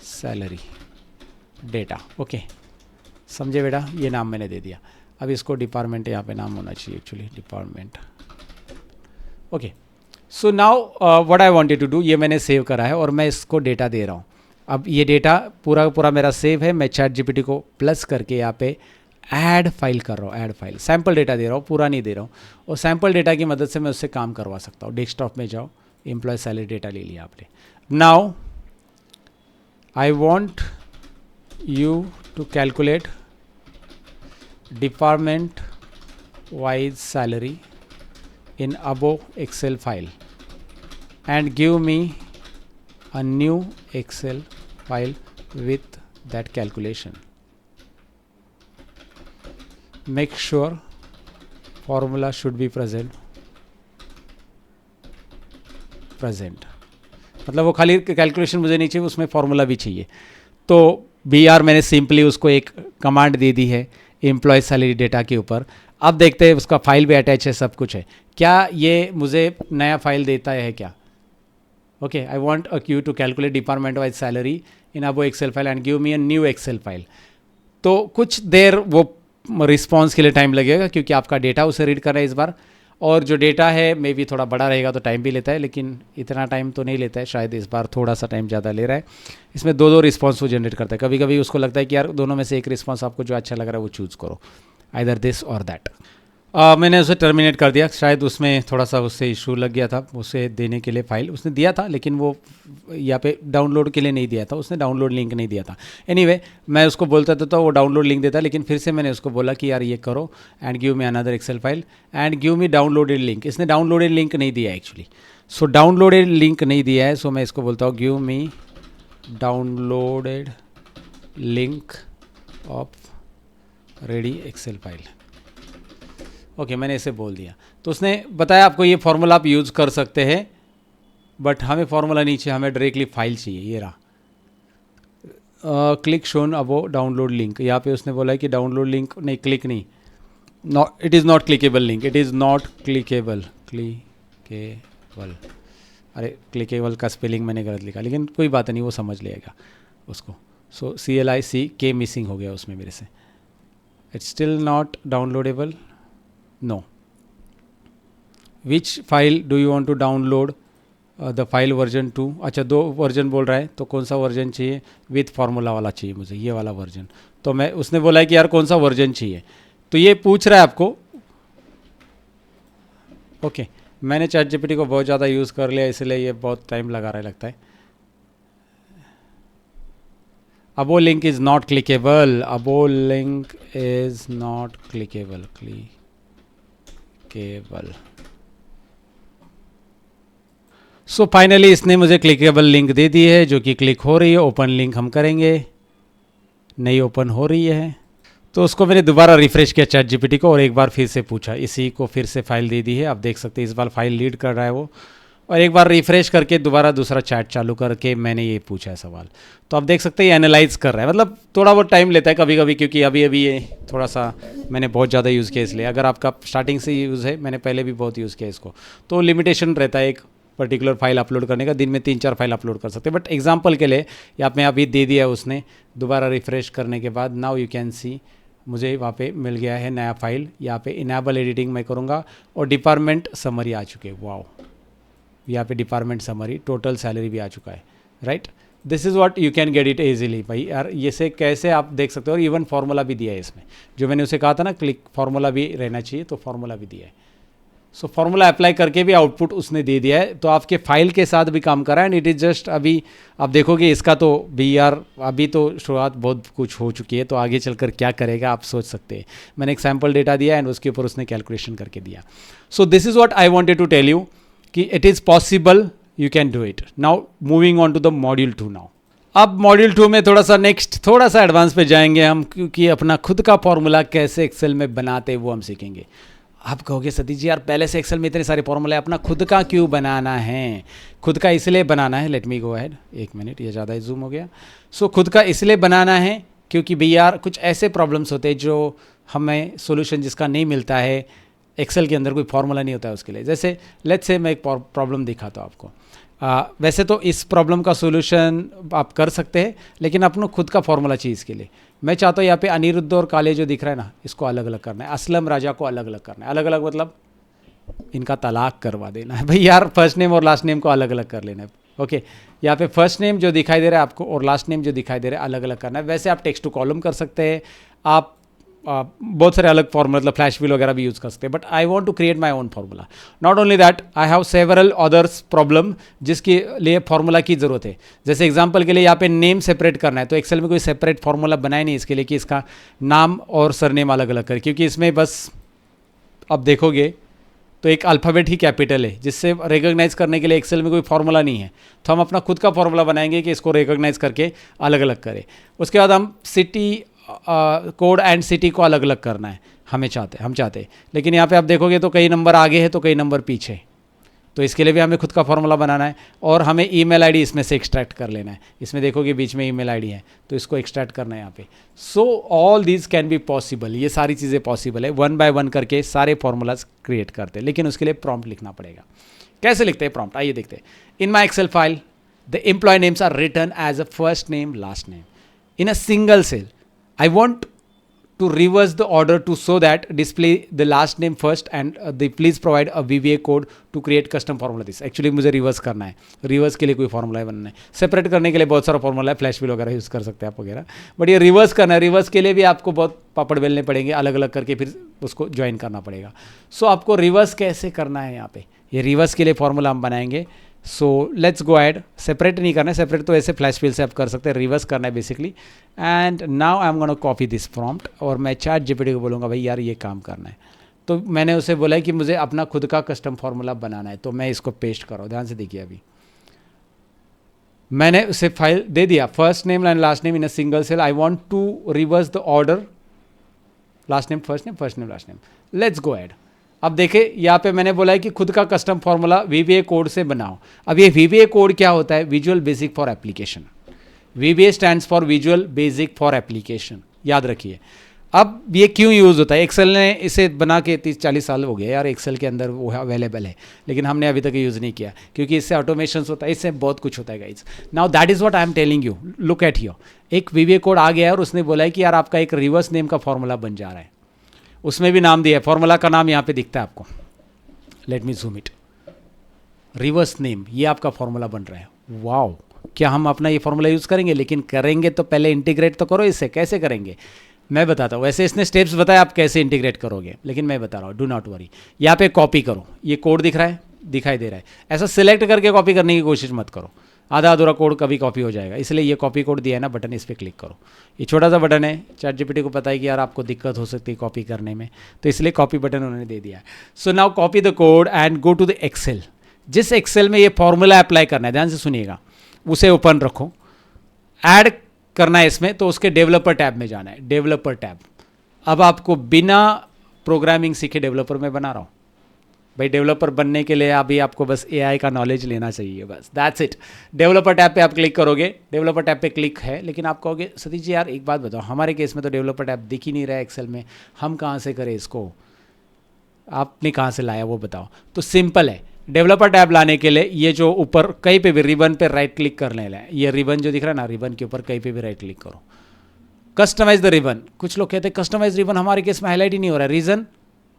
salary data, okay समझे बेटा, ये नाम मैंने दे दिया। अब इसको डिपार्टमेंट यहाँ पे नाम होना चाहिए actually, department, okay. So now what I wanted to do, ये मैंने सेव करा है और मैं इसको डेटा दे रहा हूँ। अब ये डेटा पूरा पूरा मेरा सेव है, मैं चैट जीपीटी को प्लस करके यहाँ पे ऐड फाइल कर रहा हूँ, ऐड फाइल, सैम्पल डेटा दे रहा हूँ, पूरा नहीं दे रहा हूँ। और सैम्पल डेटा की मदद से मैं उससे काम करवा सकता हूँ। डेस्कटॉप में जाओ, एम्प्लॉय सैलरी डेटा ले लिया आपने। Now I want you to calculate department wise salary in above Excel file and give me a new Excel file with that calculation. Make sure formula should be present. मतलब वो खाली calculation मुझे नहीं चाहिए, उसमें फॉर्मूला भी चाहिए। तो BR मैंने सिंपली उसको एक कमांड दे दी है एम्प्लॉय सैलरी डेटा के ऊपर। अब देखते हैं, उसका फाइल भी अटैच है, सब कुछ है। क्या ये मुझे नया फाइल देता है क्या? Okay, I want a Q to calculate department wise salary in above Excel file and give me a new Excel file. तो कुछ देर वो रिस्पॉन्स के लिए टाइम लगेगा क्योंकि आपका डेटा उसे रीड कर रहा है इस बार, और जो डेटा है मे बी थोड़ा बड़ा रहेगा तो टाइम भी लेता है, लेकिन इतना टाइम तो नहीं लेता है, शायद इस बार थोड़ा सा टाइम ज़्यादा ले रहा है। इसमें दो रिस्पॉन्स वो जनरेट करता है। कभी कभी उसको लगता है कि यार दोनों में से एक रिस्पॉन्स आपको जो अच्छा लग रहा है वो चूज़ करो, आइदर दिस और दैट। मैंने उसे टर्मिनेट कर दिया, शायद उसमें थोड़ा सा उससे इशू लग गया था उसे देने के लिए। फाइल उसने दिया था लेकिन वो यहाँ पे डाउनलोड के लिए नहीं दिया था, उसने डाउनलोड लिंक नहीं दिया था। एनीवे, मैं उसको बोलता था तो वो डाउनलोड लिंक देता, लेकिन फिर से मैंने उसको बोला कि यार ये करो and give me another Excel file and give me downloaded link. इसने डाउनलोडेड लिंक नहीं दिया एक्चुअली, सो डाउनलोडेड लिंक नहीं दिया है। सो मैं इसको बोलता हूँ give me downloaded link of ready Excel file. Okay, मैंने इसे बोल दिया। तो उसने बताया आपको ये फॉर्मूला आप यूज़ कर सकते हैं, बट हमें फॉर्मूला नहीं चाहिए, हमें डायरेक्टली फाइल चाहिए। ये रहा, क्लिक शोन अबो डाउनलोड लिंक। यहाँ पे उसने बोला है कि डाउनलोड लिंक नहीं, क्लिक नहीं, not, it is not clickable link, it is not clickable. अरे क्लिकेबल का स्पेलिंग मैंने गलत लिखा, लेकिन कोई बात नहीं, वो समझ लेगा उसको। सो CLICK मिसिंग हो गया उसमें मेरे से। It's still not downloadable, no. Which file do you want to download the file version 2? अच्छा, 2 वर्जन बोल रहा है, तो कौन सा वर्जन चाहिए? विथ फार्मूला वाला चाहिए मुझे, ये वाला वर्जन। तो मैं, उसने बोला है कि यार कौन सा वर्जन चाहिए, तो ये पूछ रहा है आपको। ओके, मैंने चैट जीपीटी को बहुत ज़्यादा यूज़ कर लिया, इसलिए ये बहुत टाइम लगा रहा है लगता है। Above link is not clickable, above link is not clickable, केवल। सो फाइनली इसने मुझे क्लिकेबल लिंक दे दी है, जो कि क्लिक हो रही है। ओपन लिंक हम करेंगे, नहीं ओपन हो रही है। तो उसको मैंने दोबारा रिफ्रेश किया चैट जीपीटी को और एक बार फिर से पूछा, इसी को फिर से फाइल दे दी है। आप देख सकते हैं इस बार फाइल लीड कर रहा है वो, और एक बार रिफ्रेश करके दोबारा दूसरा चैट चालू करके मैंने ये पूछा है सवाल। तो आप देख सकते हैं ये एनालाइज कर रहा है। मतलब थोड़ा बहुत टाइम लेता है कभी कभी, क्योंकि अभी ये थोड़ा सा मैंने बहुत ज़्यादा यूज़ किया, इसलिए। अगर आपका स्टार्टिंग से यूज़ है, मैंने पहले भी बहुत यूज़ किया इसको, तो लिमिटेशन रहता है एक पर्टिकुलर फाइल अपलोड करने का। दिन में 3-4 फाइल अपलोड कर सकते हैं, बट एग्जाम्पल के लिए यहाँ पे अभी दे दिया उसने। दोबारा रिफ्रेश करने के बाद नाउ यू कैन सी मुझे वहाँ पे मिल गया है नया फाइल। यहाँ पे इनेबल एडिटिंग मैं करूँगा और डिपार्टमेंट समरी आ चुके हैं। वाओ, यहाँ पे डिपार्टमेंट समरी, टोटल सैलरी भी आ चुका है, right. This is what you can get it easily. भाई यार ये से कैसे आप देख सकते हो, और इवन फार्मूला भी दिया है इसमें, जो मैंने उसे कहा था ना क्लिक फार्मूला भी रहना चाहिए, तो फार्मूला भी दिया है। सो फॉर्मूला अप्लाई करके भी आउटपुट उसने दे दिया है, तो आपके फाइल के साथ भी काम कर रहा है एंड इट इज़ जस्ट अभी आप देखोगे इसका तो भी यार अभी तो शुरुआत बहुत कुछ हो चुकी है, तो आगे चलकर क्या करेगा आप सोच सकते हैं। मैंने एक सैम्पल डेटा दिया एंड उसके ऊपर उसने कैलकुलेशन करके दिया। So this is what I wanted to tell you कि it is possible, you can do it. Now moving on to the module 2 now. अब मॉड्यूल 2 में थोड़ा सा एडवांस पे जाएंगे हम, क्योंकि अपना खुद का फॉर्मूला कैसे एक्सेल में बनाते हैं वो हम सीखेंगे। आप कहोगे सतीश जी यार पहले से एक्सेल में इतने सारे फॉर्मूला है, अपना खुद का क्यों बनाना है? खुद का इसलिए बनाना है, लेट मी गो अहेड, एक मिनट ये ज़्यादा जूम हो गया। सो खुद का इसलिए बनाना है क्योंकि भैया यार कुछ ऐसे प्रॉब्लम्स होते हैं जो हमें सोल्यूशन जिसका नहीं मिलता है, एक्सेल के अंदर कोई फार्मूला नहीं होता है उसके लिए। जैसे लेट्स से मैं एक प्रॉब्लम दिखाता हूँ आपको। वैसे तो इस प्रॉब्लम का सोल्यूशन आप कर सकते हैं, लेकिन अपना खुद का फॉर्मूला चाहिए इसके लिए। मैं चाहता हूँ यहाँ पे अनिरुद्ध और काले जो दिख रहा है ना, इसको अलग अलग करना है, असलम राजा को अलग अलग करना है। अलग अलग मतलब इनका तलाक करवा देना है भाई यार, फर्स्ट नेम और लास्ट नेम को अलग अलग कर लेना है। ओके, यहाँ पे फर्स्ट नेम जो दिखाई दे रहा है आपको और लास्ट नेम जो दिखाई दे रहा है अलग अलग करना है। वैसे आप टेक्स्ट टू कॉलम कर सकते हैं, आप बहुत सारे अलग फॉर्मूला मतलब फ्लैश व्हील वगैरह भी यूज़ कर सकते हैं, but I want to create my own formula. Not only that, I have several others problem जिसके लिए फार्मूला की ज़रूरत है। जैसे एग्जांपल के लिए यहाँ पे नेम सेपरेट करना है, तो एक्सेल में कोई सेपरेट फार्मूला बनाए नहीं इसके लिए कि इसका नाम और सरनेम अलग अलग करे, क्योंकि इसमें बस अब देखोगे तो एक अल्फ़ाबेट ही कैपिटल है, जिससे रिकॉग्नाइज करने के लिए एक्सेल में कोई फार्मूला नहीं है। तो हम अपना खुद का फार्मूला बनाएंगे कि इसको रिकॉग्नाइज करके अलग अलग करें। उसके बाद हम सिटी कोड एंड सिटी को अलग अलग करना है, हम चाहते हैं। लेकिन यहाँ पे आप देखोगे तो कई नंबर आगे है तो कई नंबर पीछे, तो इसके लिए भी हमें खुद का फॉर्मूला बनाना है। और हमें ईमेल आईडी इसमें से एक्सट्रैक्ट कर लेना है। इसमें देखोगे बीच में ईमेल आईडी है, तो इसको एक्सट्रैक्ट करना है यहाँ पे। So all these can be possible, ये सारी चीज़ें पॉसिबल है। 1 बाय 1 करके सारे फॉर्मूलाज क्रिएट करते हैं, लेकिन उसके लिए प्रॉम्प्ट लिखना पड़ेगा। कैसे लिखते हैं प्रॉम्प्ट, आइए देखते हैं। In my Excel file the employee names are written as a first name last name in a single cell. I want to reverse the order to so that display the last name first and please provide a VBA code to create custom formula this. Actually मुझे reverse करना है, reverse के लिए कोई formula बनना है। Separate करने के लिए बहुत सारा फॉर्मूला है, फ्लैश व्हील वगैरह यूज़ कर सकते हैं आप वगैरह, बट ये रिवर्स करना है। रिवर्स के लिए भी आपको बहुत पापड़ बेलने पड़ेंगे, अलग अलग करके फिर उसको ज्वाइन करना पड़ेगा। सो आपको रिवर्स कैसे करना है यहाँ पे, ये रिवर्स के लिए फॉर्मूला हम बनाएंगे। सो लेट्स गो ऐड, सेपरेट नहीं करना है, सेपरेट तो ऐसे फ्लैश व्हील से आप कर सकते हैं, रिवर्स करना है basically. And now I am gonna copy this prompt और मैं चैट जीपीटी को बोलूँगा भाई यार ये काम करना है। तो मैंने उसे बोला है कि मुझे अपना खुद का कस्टम फार्मूला बनाना है, तो मैं इसको पेस्ट करो, ध्यान से देखिए। अभी मैंने उसे फाइल दे दिया, first name and last name in a single cell. I want to reverse the order, last name first name, first name last name. Let's go add. अब देखें यहाँ पे मैंने बोला है कि खुद का कस्टम फार्मूला VBA कोड से बनाओ। अब ये VBA कोड क्या होता है? Visual basic for application. VBA stands for visual basic for application, याद रखिए। अब ये क्यों यूज़ होता है? एक्सेल ने इसे बना के 30-40 साल हो गए यार, एक्सेल के अंदर वो अवेलेबल है, लेकिन हमने अभी तक यूज़ नहीं किया, क्योंकि इससे ऑटोमेशन होता है, इससे बहुत कुछ होता है guys. Now that is what I am telling you, look at here. एक VBA कोड आ गया है और उसने बोला है कि यार आपका एक रिवर्स नेम का फॉर्मूला बन जा रहा है, उसमें भी नाम दिया है, फॉर्मूला का नाम यहाँ पे दिखता है आपको। Let me zoom it, reverse name, ये आपका फॉर्मूला बन रहा है। वाओ, क्या हम अपना ये फॉर्मूला यूज़ करेंगे? लेकिन करेंगे तो पहले इंटीग्रेट तो करो इससे। कैसे करेंगे मैं बताता हूँ। वैसे इसने स्टेप्स बताया आप कैसे इंटीग्रेट करोगे, लेकिन मैं बता रहा हूँ, डू नॉट वरी। यहाँ पे कॉपी करो, ये कोड दिख रहा है, दिखाई दे रहा है, ऐसा सिलेक्ट करके कॉपी करने की कोशिश मत करो, आधा अधूरा कोड कभी कॉपी हो जाएगा। इसलिए ये कॉपी कोड दिया है ना बटन, इस पर क्लिक करो। ये छोटा सा बटन है, चैट जीपीटी को पता है कि यार आपको दिक्कत हो सकती है कॉपी करने में, तो इसलिए कॉपी बटन उन्होंने दे दिया है। So now copy the code and go to the Excel. जिस एक्सेल में ये फॉर्मूला अप्लाई करना है, ध्यान से सुनिएगा, उसे ओपन रखो। ऐड करना है इसमें, तो उसके डेवलपर टैब में जाना है, डेवलपर टैब। अब आपको बिना प्रोग्रामिंग सीखे डेवलपर में बना रहा हूँ भाई। डेवलपर बनने के लिए अभी आपको बस AI का नॉलेज लेना चाहिए, बस दैट्स इट। डेवलपर टैब पे आप क्लिक करोगे, डेवलपर टैब पे क्लिक है, लेकिन आप कहोगे सतीश जी यार एक बात बताओ, हमारे केस में तो डेवलपर टैब दिख ही नहीं रहा है एक्सेल में, हम कहाँ से करें इसको? आपने कहाँ से लाया वो बताओ। तो सिंपल है, डेवलपर टैब लाने के लिए ये जो ऊपर कहीं पे भी रिबन पे राइट क्लिक कर लेना है। ये रिबन जो दिख रहा है ना, रिबन के ऊपर कहीं पे भी राइट क्लिक करो, कस्टमाइज द रिबन। कुछ लोग कहते हैं कस्टमाइज रिबन हमारे केस में हाईलाइट ही नहीं हो रहा है।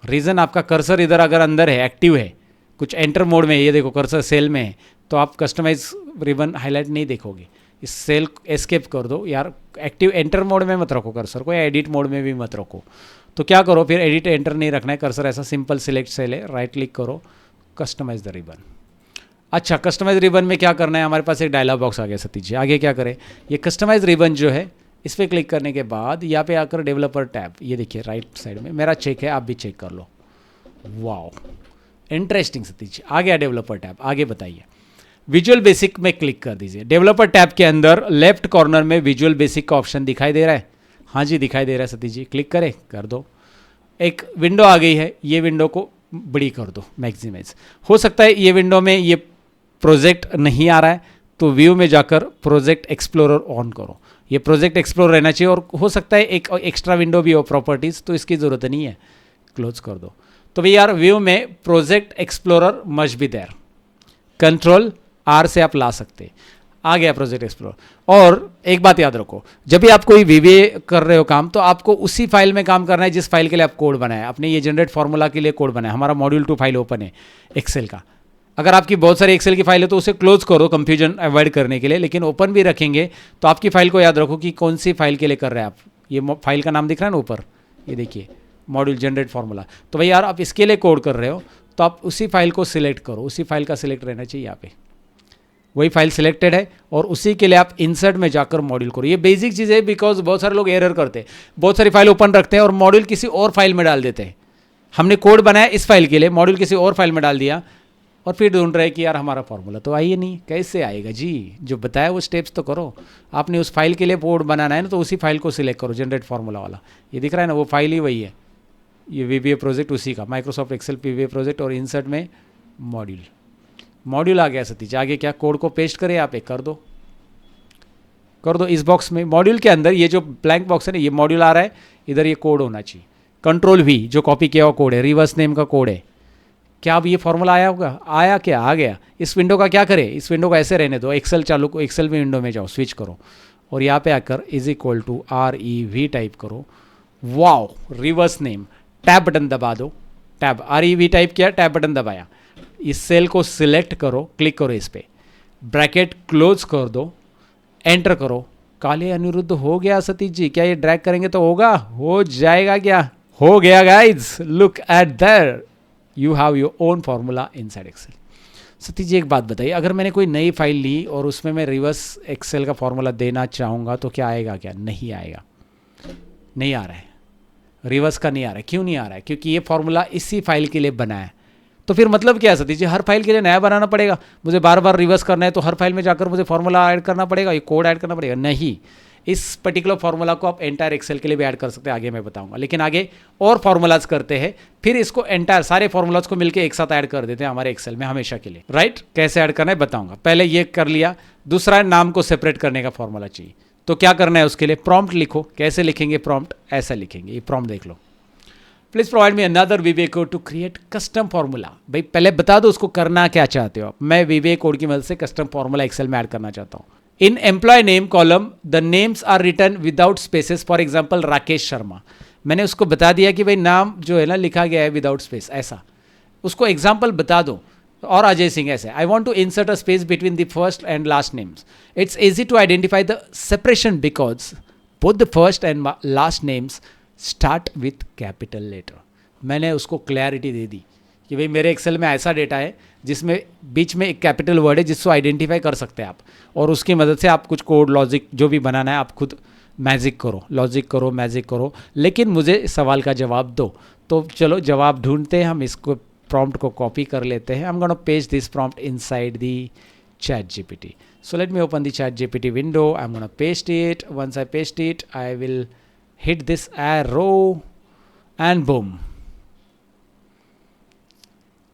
रीज़न आपका कर्सर इधर अगर अंदर है, एक्टिव है, कुछ एंटर मोड में है, ये देखो कर्सर सेल में है, तो आप कस्टमाइज रिबन हाईलाइट नहीं देखोगे। इस सेल एस्केप कर दो यार, एक्टिव एंटर मोड में मत रखो कर्सर को, या एडिट मोड में भी मत रखो। तो क्या करो फिर, एडिट एंटर नहीं रखना है, कर्सर ऐसा सिंपल सिलेक्ट सेल है, राइट क्लिक करो, कस्टमाइज द रिबन। अच्छा, कस्टमाइज रिबन में क्या करना है, हमारे पास एक डायलॉग बॉक्स आ गया सतीश जी। आगे क्या करें, ये कस्टमाइज रिबन जो है इस पर क्लिक करने के बाद यहाँ पे आकर डेवलपर टैब, ये देखिए राइट साइड में मेरा चेक है, आप भी चेक कर लो। Wow, interesting Satish ji. आ गया डेवलपर टैब, आगे बताइए। विजुअल बेसिक में क्लिक कर दीजिए। डेवलपर टैब के अंदर लेफ्ट कॉर्नर में विजुअल बेसिक का ऑप्शन दिखाई दे रहा है। हाँ जी दिखाई दे रहा है सतीश जी, क्लिक करें, कर दो। एक विंडो आ गई है, ये विंडो को बड़ी कर दो, मैक्सिमाइज। हो सकता है ये विंडो में ये प्रोजेक्ट नहीं आ रहा है, तो व्यू में जाकर प्रोजेक्ट एक्सप्लोरर ऑन करो। ये प्रोजेक्ट एक्सप्लोरर रहना चाहिए, और हो सकता है एक एक्स्ट्रा विंडो भी हो प्रॉपर्टीज़, तो इसकी ज़रूरत नहीं है, क्लोज कर दो। तो भाई यार व्यू में project explorer must be there, control R से आप ला सकते। आ गया प्रोजेक्ट एक्सप्लोरर। और एक बात याद रखो, जब भी आप कोई वीवीए कर रहे हो काम, तो आपको उसी फाइल में काम करना है जिस फाइल के लिए आप कोड बनाया। आपने ये जनरेट फार्मूला के लिए कोड बनाया, हमारा मॉड्यूल 2 फाइल ओपन है एक्सेल का। अगर आपकी बहुत सारी एक्सेल की फाइल है तो उसे क्लोज करो कंफ्यूजन अवॉइड करने के लिए, लेकिन ओपन भी रखेंगे तो आपकी फाइल को याद रखो कि कौन सी फाइल के लिए कर रहे हैं आप। ये फाइल का नाम दिख रहा है ना ऊपर, ये देखिए मॉड्यूल जनरेट फार्मूला। तो भाई यार आप इसके लिए कोड कर रहे हो तो आप उसी फाइल को सिलेक्ट करो, उसी फाइल का सिलेक्ट रहना चाहिए यहाँ पे। वही फाइल सिलेक्टेड है और उसी के लिए आप इंसर्ट में जाकर मॉड्यूल करो। ये बेसिक चीज़ है, बिकॉज बहुत सारे लोग एरर करते हैं, बहुत सारी फाइल ओपन रखते हैं और मॉड्यूल किसी और फाइल में डाल देते हैं। हमने कोड बनाया इस फाइल के लिए, मॉड्यूल किसी और फाइल में डाल दिया, और फिर ढूंढ रहे कि यार हमारा फॉर्मूला तो आइए नहीं, कैसे आएगा जी? जो बताया वो स्टेप्स तो करो। आपने उस फाइल के लिए कोड बनाना है ना, तो उसी फाइल को सिलेक्ट करो, जनरेट फार्मूला वाला। ये दिख रहा है ना, वो फाइल ही वही है, ये वीबीए प्रोजेक्ट उसी का, माइक्रोसॉफ्ट एक्सेल वीबीए प्रोजेक्ट, और इंसर्ट में मॉड्यूल आ गया सतीश। आगे क्या, कोड को पेस्ट करें यहाँ पे, कर दो इस बॉक्स में। मॉड्यूल के अंदर ये जो ब्लैंक बॉक्स है ना, ये मॉड्यूल आ रहा है, इधर ये कोड होना चाहिए। कंट्रोल वी जो कॉपी किया हुआ कोड है, रिवर्स नेम का कोड है। क्या अब ये फॉर्मूला आया होगा? आया क्या? आ गया। इस विंडो का क्या करें, इस विंडो को ऐसे रहने दो, एक्सेल चालू को, एक्सेल में विंडो में जाओ, स्विच करो और यहाँ पे आकर = REV टाइप करो। Wow, reverse name, tab button दबा दो, टैब REV टाइप किया, टैब बटन दबाया, इस सेल को सिलेक्ट करो, क्लिक करो इस पर, ब्रैकेट क्लोज कर दो, एंटर करो। काले अनिरुद्ध हो गया सतीश जी, क्या ये ड्रैग करेंगे तो होगा? हो जाएगा क्या? हो गया guys, look at that, you have your own formula inside Excel. Satish ji एक बात बताइए, अगर मैंने कोई नई फाइल ली और उसमें मैं रिवर्स एक्सेल का फार्मूला देना चाहूँगा तो क्या आएगा? क्या नहीं आएगा? नहीं आ रहा है, रिवर्स का नहीं आ रहा है। क्यों नहीं आ रहा है? क्योंकि ये फार्मूला इसी फाइल के लिए बना है। तो फिर मतलब क्या है सतीश जी, हर फाइल के लिए नया बनाना पड़ेगा? मुझे बार बार रिवर्स करना है तो हर फाइल में जाकर मुझे फार्मूला ऐड करना पड़ेगा, ये कोड ऐड करना पड़ेगा? नहीं, इस पर्टिकुलर फार्मूला को आप एंटायर एक्सेल के लिए भी ऐड कर सकते हैं, आगे मैं बताऊंगा। लेकिन आगे और फार्मूलाज करते हैं, फिर इसको एंटायर सारे फार्मूलाज को मिलकर एक साथ ऐड कर देते हैं हमारे एक्सेल में हमेशा के लिए, राइट? कैसे ऐड करना है बताऊंगा। पहले ये कर लिया। दूसरा, नाम को सेपरेट करने का फार्मूला चाहिए, तो क्या करना है उसके लिए? प्रॉम्प्ट लिखो। कैसे लिखेंगे प्रॉम्प्ट? ऐसा लिखेंगे, ये प्रॉम्प्ट देख लो। Please provide me another VBA code to create custom formula. भाई पहले बता दो उसको करना क्या चाहते हो आप। मैं वीबीए कोड की मदद से कस्टम फार्मूला एक्सेल में ऐड करना चाहता हूँ। In employee name column the names are written without spaces, for example Rakesh Sharma. मैंने उसको बता दिया कि भाई नाम जो है ना लिखा गया है विदाउट स्पेस, ऐसा उसको एग्जाम्पल बता दो। और अजय सिंह ऐसे, I want to insert a space between the first and last names. It's easy to identify the separation because both the first and last names start with capital letter. मैंने उसको clarity दे दी कि भाई मेरे Excel में ऐसा data है जिसमें बीच में एक कैपिटल वर्ड है जिसको आइडेंटिफाई कर सकते हैं आप, और उसकी मदद से आप कुछ कोड लॉजिक जो भी बनाना है आप खुद मैजिक करो, लॉजिक करो, मैजिक करो, लेकिन मुझे सवाल का जवाब दो। तो चलो जवाब ढूंढते हैं हम। इसको प्रॉम्प्ट को कॉपी कर लेते हैं। I am gonna paste this prompt inside the ChatGPT. So let me open the ChatGPT window. I'm gonna paste it. Once I paste it, I will hit this arrow and boom.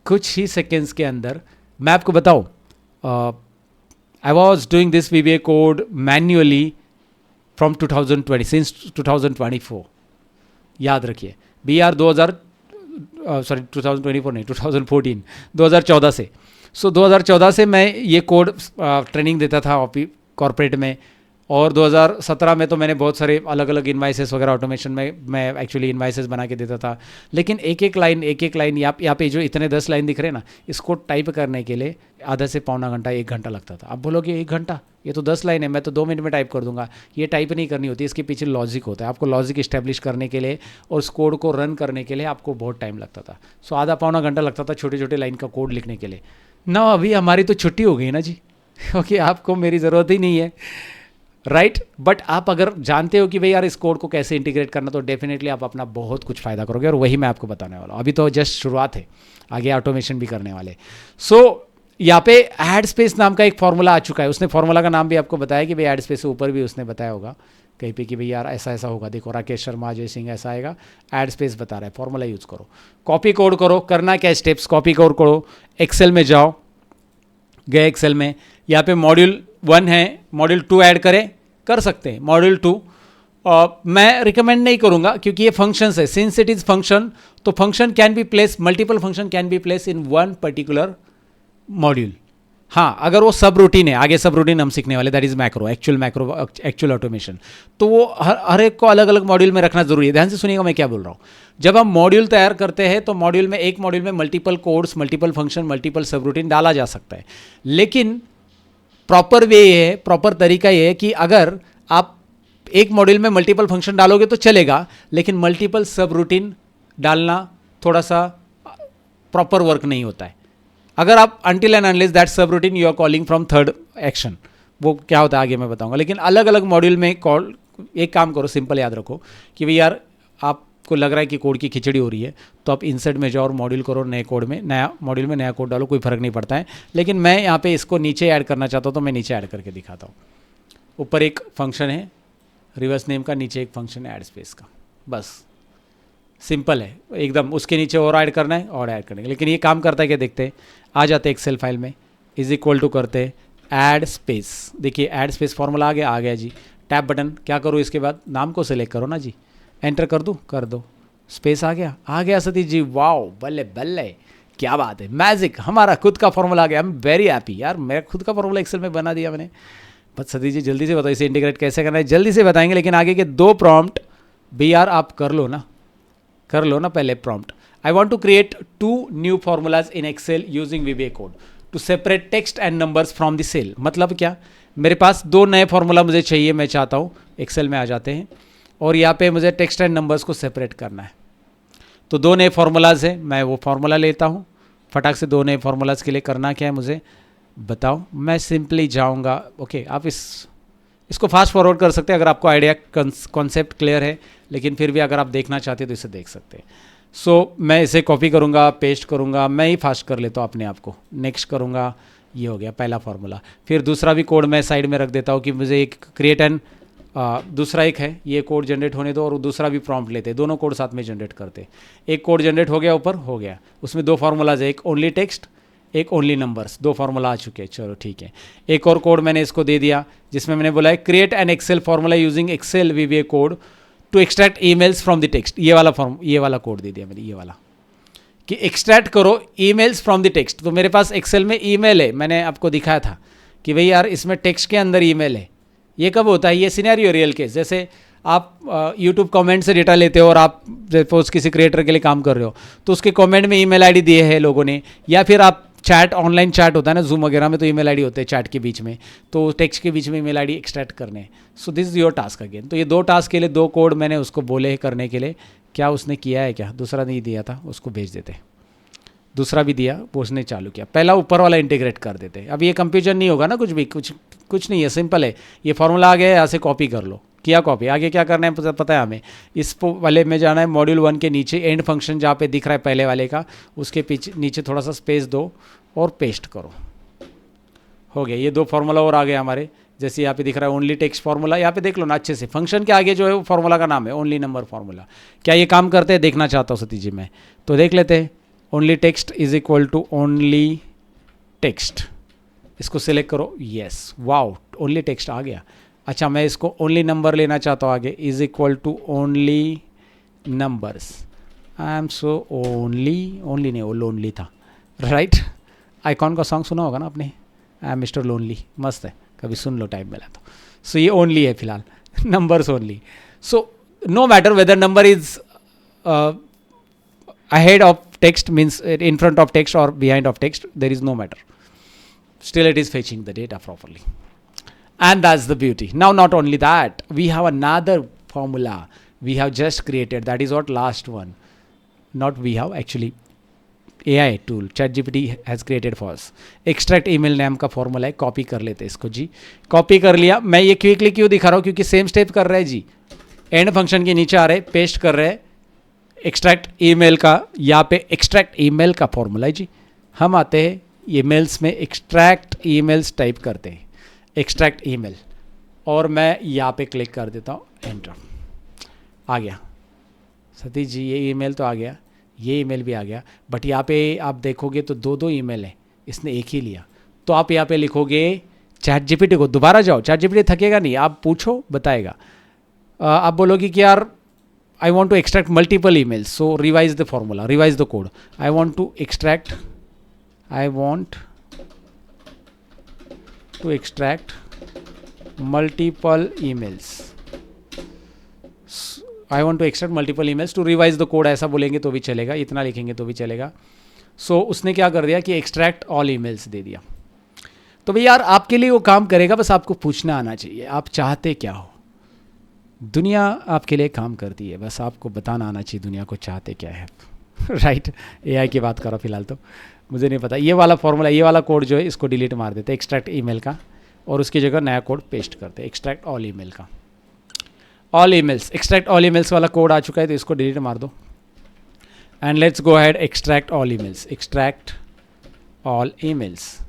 कुछ ही seconds के अंदर मैं आपको बताऊं, I was doing this VBA code manually from 2020 since 2024। याद रखिए BR 2024 नहीं 2014 2014 से। सो 2014 से मैं ये कोड ट्रेनिंग देता था कॉर्पोरेट में, और 2017 में तो मैंने बहुत सारे अलग अलग इन्वाइसेस वगैरह ऑटोमेशन में मैं एक्चुअली इन्वाइसेस बना के देता था। लेकिन एक एक लाइन यहाँ पे जो इतने 10 लाइन दिख रहे हैं ना, इसको टाइप करने के लिए आधा से पौना घंटा 1 घंटा लगता था। अब बोलोगे 1 घंटा, ये तो 10 लाइन है, मैं तो 2 मिनट में टाइप कर दूंगा। ये टाइप नहीं करनी होती, इसके पीछे लॉजिक होता है। आपको लॉजिक इस्टेब्लिश करने के लिए और उस कोड को रन करने के लिए आपको बहुत टाइम लगता था। सो आधा पौना घंटा लगता था छोटे छोटे लाइन का कोड लिखने के लिए ना। अभी हमारी तो छुट्टी हो गई ना जी, क्योंकि आपको मेरी ज़रूरत ही नहीं है, राइट। बट आप अगर जानते हो कि भाई यार इस कोड को कैसे इंटीग्रेट करना, तो डेफिनेटली आप अपना बहुत कुछ फ़ायदा करोगे, और वही मैं आपको बताने वाला हूँ। अभी तो जस्ट शुरुआत है, आगे ऑटोमेशन भी करने वाले। सो यहाँ पे एड स्पेस नाम का एक फॉर्मूला आ चुका है। उसने फॉर्मूला का नाम भी आपको बताया कि भाई एड स्पेस से ऊपर भी उसने बताया होगा कहीं पे कि भाई यार ऐसा ऐसा होगा। देखो राकेश शर्मा, अजय सिंह, ऐसा आएगा, एड स्पेस बता रहा है, फॉर्मूला यूज़ करो, कॉपी कोड करो। करना क्या स्टेप्स, कॉपी कोड करो, एक्सेल में जाओ, गए एक्सेल में, यहाँ पे मॉड्यूल 1 है, मॉड्यूल 2 ऐड करें, कर सकते हैं मॉड्यूल 2। मैं रिकमेंड नहीं करूंगा क्योंकि ये फंक्शंस है, सिंस इट इज फंक्शन, तो function can be place, multiple function can be place in one particular module. हाँ, अगर वो सब रूटीन है, आगे सब रूटीन हम सीखने वाले, that is macro, actual automation, तो वो हर एक को अलग अलग मॉड्यूल में रखना जरूरी है। ध्यान से सुनिएगा मैं क्या बोल रहा हूँ। जब हम मॉड्यूल तैयार करते हैं तो मॉड्यूल में, एक मॉड्यूल में multiple codes, multiple function, multiple सब रूटीन डाला जा सकता है। लेकिन प्रॉपर वे ये है, प्रॉपर तरीका ये है कि अगर आप एक मॉड्यूल में मल्टीपल फंक्शन डालोगे तो चलेगा, लेकिन मल्टीपल सब रूटीन डालना थोड़ा सा प्रॉपर वर्क नहीं होता है। अगर आप until and unless that subroutine you are calling from third action, वो क्या होता है आगे मैं बताऊंगा। लेकिन अलग अलग मॉड्यूल में कॉल, एक काम करो, सिंपल याद रखो कि भाई यार आपको लग रहा है कि कोड की खिचड़ी हो रही है, तो आप इंसर्ट में जाओ और मॉड्यूल करो, नए कोड में, नया मॉड्यूल में नया कोड डालो, कोई फर्क नहीं पड़ता है। लेकिन मैं यहाँ पे इसको नीचे ऐड करना चाहता हूँ, तो मैं नीचे ऐड करके दिखाता हूँ। ऊपर एक फंक्शन है रिवर्स नेम का, नीचे एक फंक्शन है ऐड स्पेस का, बस सिंपल है एकदम। उसके नीचे और ऐड करना है और ऐड करना है। लेकिन ये काम करता है क्या, देखते हैं। आ जाते एक्सेल फाइल में, इज इक्वल टू करते ऐड स्पेस, देखिए ऐड स्पेस फॉर्मूला आ गया जी। टैप बटन, क्या करूँ इसके बाद, नाम को सिलेक्ट करो ना जी, एंटर कर दूँ, कर दो, स्पेस आ गया सतीश जी, वाओ, बल्ले बल्ले, क्या बात है, मैजिक, हमारा खुद का फॉर्मूला आ गया। आई एम वेरी हैप्पी यार, मेरा खुद का फॉर्मूला एक्सेल में बना दिया मैंने। बस सतीश जी जल्दी से बताओ इसे इंटीग्रेट कैसे करना है, जल्दी से बताएंगे। लेकिन आगे के 2 प्रॉम्प्ट भी यार आप कर लो ना पहले prompt. I want to create 2 new formulas in Excel using VBA code to separate text and numbers from the cell. मतलब क्या, मेरे पास 2 नए फॉर्मूला मुझे चाहिए, मैं चाहता हूँ एक्सेल में आ जाते हैं और यहाँ पे मुझे टेक्स्ट एंड नंबर्स को सेपरेट करना है। तो 2 नए फॉर्मूलाज हैं, मैं वो फॉर्मूला लेता हूँ फटाक से। 2 नए फॉर्मूलाज के लिए करना क्या है मुझे बताओ। मैं सिंपली जाऊँगा, ओके, आप इसको फास्ट फॉरवर्ड कर सकते हैं अगर आपको आइडिया, कॉन्सेप्ट क्लियर है। लेकिन फिर भी अगर आप देखना चाहते हैं तो इसे देख सकते हैं। सो मैं इसे कॉपी करूँगा, पेस्ट करूँगा, मैं ही फास्ट कर लेता हूँ अपने आप को, नेक्स्ट करूँगा, ये हो गया पहला फॉर्मूला। फिर दूसरा भी कोड मैं साइड में रख देता हूँ कि मुझे एक क्रिएट एंड दूसरा एक है, ये कोड जनरेट होने दो, और दूसरा भी प्रॉम्प्ट लेते, दोनों कोड साथ में जनरेट करते। एक कोड जनरेट हो गया, ऊपर हो गया, उसमें 2 फार्मूलाज है, एक ओनली टेक्स्ट, एक ओनली नंबर्स, 2 फार्मूला आ चुके हैं। चलो ठीक है, एक और कोड मैंने इसको दे दिया जिसमें मैंने बोला है create an Excel formula using Excel VBA code to extract emails from the text. ये वाला कोड दे दिया मैंने, ये वाला कि एक्सट्रैक्ट करो ईमेल्स फ्रॉम द टेक्स्ट। तो मेरे पास एक्सेल में ईमेल है, मैंने आपको दिखाया था कि भाई यार इसमें टेक्स्ट के अंदर ईमेल है। ये कब होता है, ये सिनेरियो रियल केस, जैसे आप यूट्यूब कमेंट से डेटा लेते हो और आप सपोज किसी क्रिएटर के लिए काम कर रहे हो, तो उसके कमेंट में ईमेल आईडी दिए है लोगों ने, या फिर आप चैट, ऑनलाइन चैट होता है ना जूम वगैरह में, तो ईमेल आईडी होते हैं चैट के बीच में, तो टेक्स्ट के बीच में ईमेल आईडी एक्सट्रैक्ट करने। सो this is your task again. तो ये 2 टास्क के लिए 2 कोड मैंने उसको बोले करने के लिए। क्या उसने किया है, क्या दूसरा नहीं दिया था, उसको भेज देते। दूसरा भी दिया, वो उसने चालू किया। पहला ऊपर वाला इंटीग्रेट कर देते। अब ये कंफ्यूजन नहीं होगा ना, कुछ नहीं है, सिंपल है। ये फॉर्मूला आ गया, यहाँ से कॉपी कर लो, किया कॉपी। आगे क्या करना है पता है हमें, इस वाले में जाना है मॉड्यूल 1 के नीचे, एंड फंक्शन जहाँ पे दिख रहा है पहले वाले का, उसके पीछे नीचे थोड़ा सा स्पेस दो और पेस्ट करो। हो गया, ये 2 फार्मूला और आ गए हमारे। जैसे यहाँ पे दिख रहा है ओनली टेक्स्ट फार्मूला, यहाँ पे देख लो ना अच्छे से, फंक्शन के आगे जो है वो फार्मूला का नाम है ओनली नंबर फार्मूला। क्या ये काम करते हैं देखना चाहता हूँ सतीश जी मैं, तो देख लेते हैं। Only text is equal to only text, इसको सिलेक्ट करो, यस, वाओ, ओनली टेक्स्ट आ गया। अच्छा, मैं इसको ओनली नंबर लेना चाहता हूँ आगे, is equal to only numbers. I am so only नहीं, वो लोनली था, राइट। आइकॉन का सॉन्ग सुना होगा ना आपने, आई एम मिस्टर लोनली, मस्त है, कभी सुन लो टाइम मिला तो। सो ये ओनली है फिलहाल, numbers only. So no matter whether number is ahead of text, means in front of text or behind of text, there is no matter, still it is fetching the data properly. And that's the beauty. Now not only that, we have another formula we have just created, that is what last one, not we have, actually AI tool ChatGPT has created for us. extract email name का formula है, copy कर लेते हैं इसको जी. Copy कर लिया. मैं ये क्विकली क्यों दिखा रहा हूँ, क्योंकि सेम स्टेप कर रहे हैं जी. एंड फंक्शन के नीचे आ रहे, पेस्ट कर रहे हैं एक्सट्रैक्ट ईमेल का. यहाँ पे एक्सट्रैक्ट ईमेल का फॉर्मूला है जी. हम आते हैं ईमेल्स में, एक्सट्रैक्ट ईमेल्स टाइप करते हैं, एक्सट्रैक्ट ईमेल, और मैं यहाँ पे क्लिक कर देता हूँ, एंटर. आ गया सतीश जी, ये ईमेल तो आ गया, ये ईमेल भी आ गया. बट यहाँ पे आप देखोगे तो दो ईमेल है, इसने एक ही लिया. तो आप यहाँ पे लिखोगे ChatGPT को, दोबारा जाओ, ChatGPT थकेगा नहीं, आप पूछो बताएगा. आप बोलोगे कि यार I want to extract multiple emails, so revise the formula, revise the code. I want to extract multiple emails. I want to extract multiple emails to revise the code, ऐसा बोलेंगे तो भी चलेगा, इतना लिखेंगे तो भी चलेगा. So उसने क्या कर दिया कि extract all emails दे दिया. तो भाई यार आपके लिए वो काम करेगा, बस आपको पूछना आना चाहिए आप चाहते क्या हो. दुनिया आपके लिए काम करती है, बस आपको बताना आना चाहिए दुनिया को चाहते क्या है. राइट. AI की बात करो फिलहाल, तो मुझे नहीं पता. ये वाला फॉर्मूला, ये वाला कोड जो है इसको डिलीट मार देते, एक्सट्रैक्ट ईमेल का, और उसकी जगह नया कोड पेस्ट करते, एक्सट्रैक्ट ऑल ईमेल का. All emails, extract all emails वाला कोड आ चुका है, तो इसको डिलीट मार दो. And let's go ahead, extract all emails, extract all emails.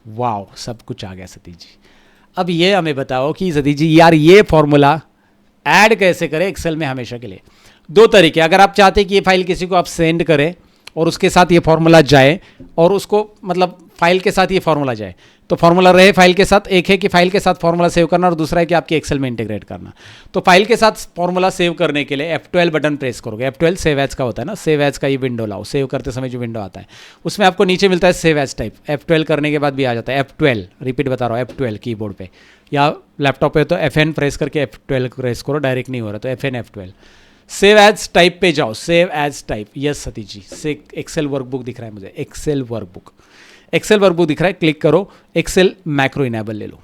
Wow, सब कुछ आ गया सतीश जी. अब ये हमें बताओ कि सतीश जी यार ये फॉर्मूला ऐड कैसे करें एक्सेल में हमेशा के लिए. दो तरीके, अगर आप चाहते हैं कि ये फाइल किसी को आप सेंड करें और उसके साथ ये फॉर्मूला जाए, और उसको मतलब फाइल के साथ ये फॉर्मूला जाए, तो फॉर्मूला रहे फाइल के साथ. एक है कि फाइल के साथ फॉर्मूला सेव करना, और दूसरा है कि आपके एक्सेल में इंटीग्रेट करना. तो फाइल के साथ फॉर्मूला सेव करने के लिए F12 बटन प्रेस करोगे. F12 सेव एज का होता है ना, सेव एज का ये विंडो लाओ. सेव करते समय जो विंडो आता है उसमें आपको नीचे मिलता है सेव एज टाइप. F12 करने के बाद भी आ जाता है F12, रिपीट बता रहा हूँ, F12 कीबोर्ड पे या लैपटॉप पे तो FN प्रेस करके F12 प्रेस करो, डायरेक्ट नहीं हो रहा तो FN F12. Save as type पे जाओ, save as type. Yes Satish ji, से एक्सेल वर्कबुक दिख रहा है मुझे, एक्सेल वर्कबुक दिख रहा है. क्लिक करो, एक्सेल मैक्रो इनेबल ले लो.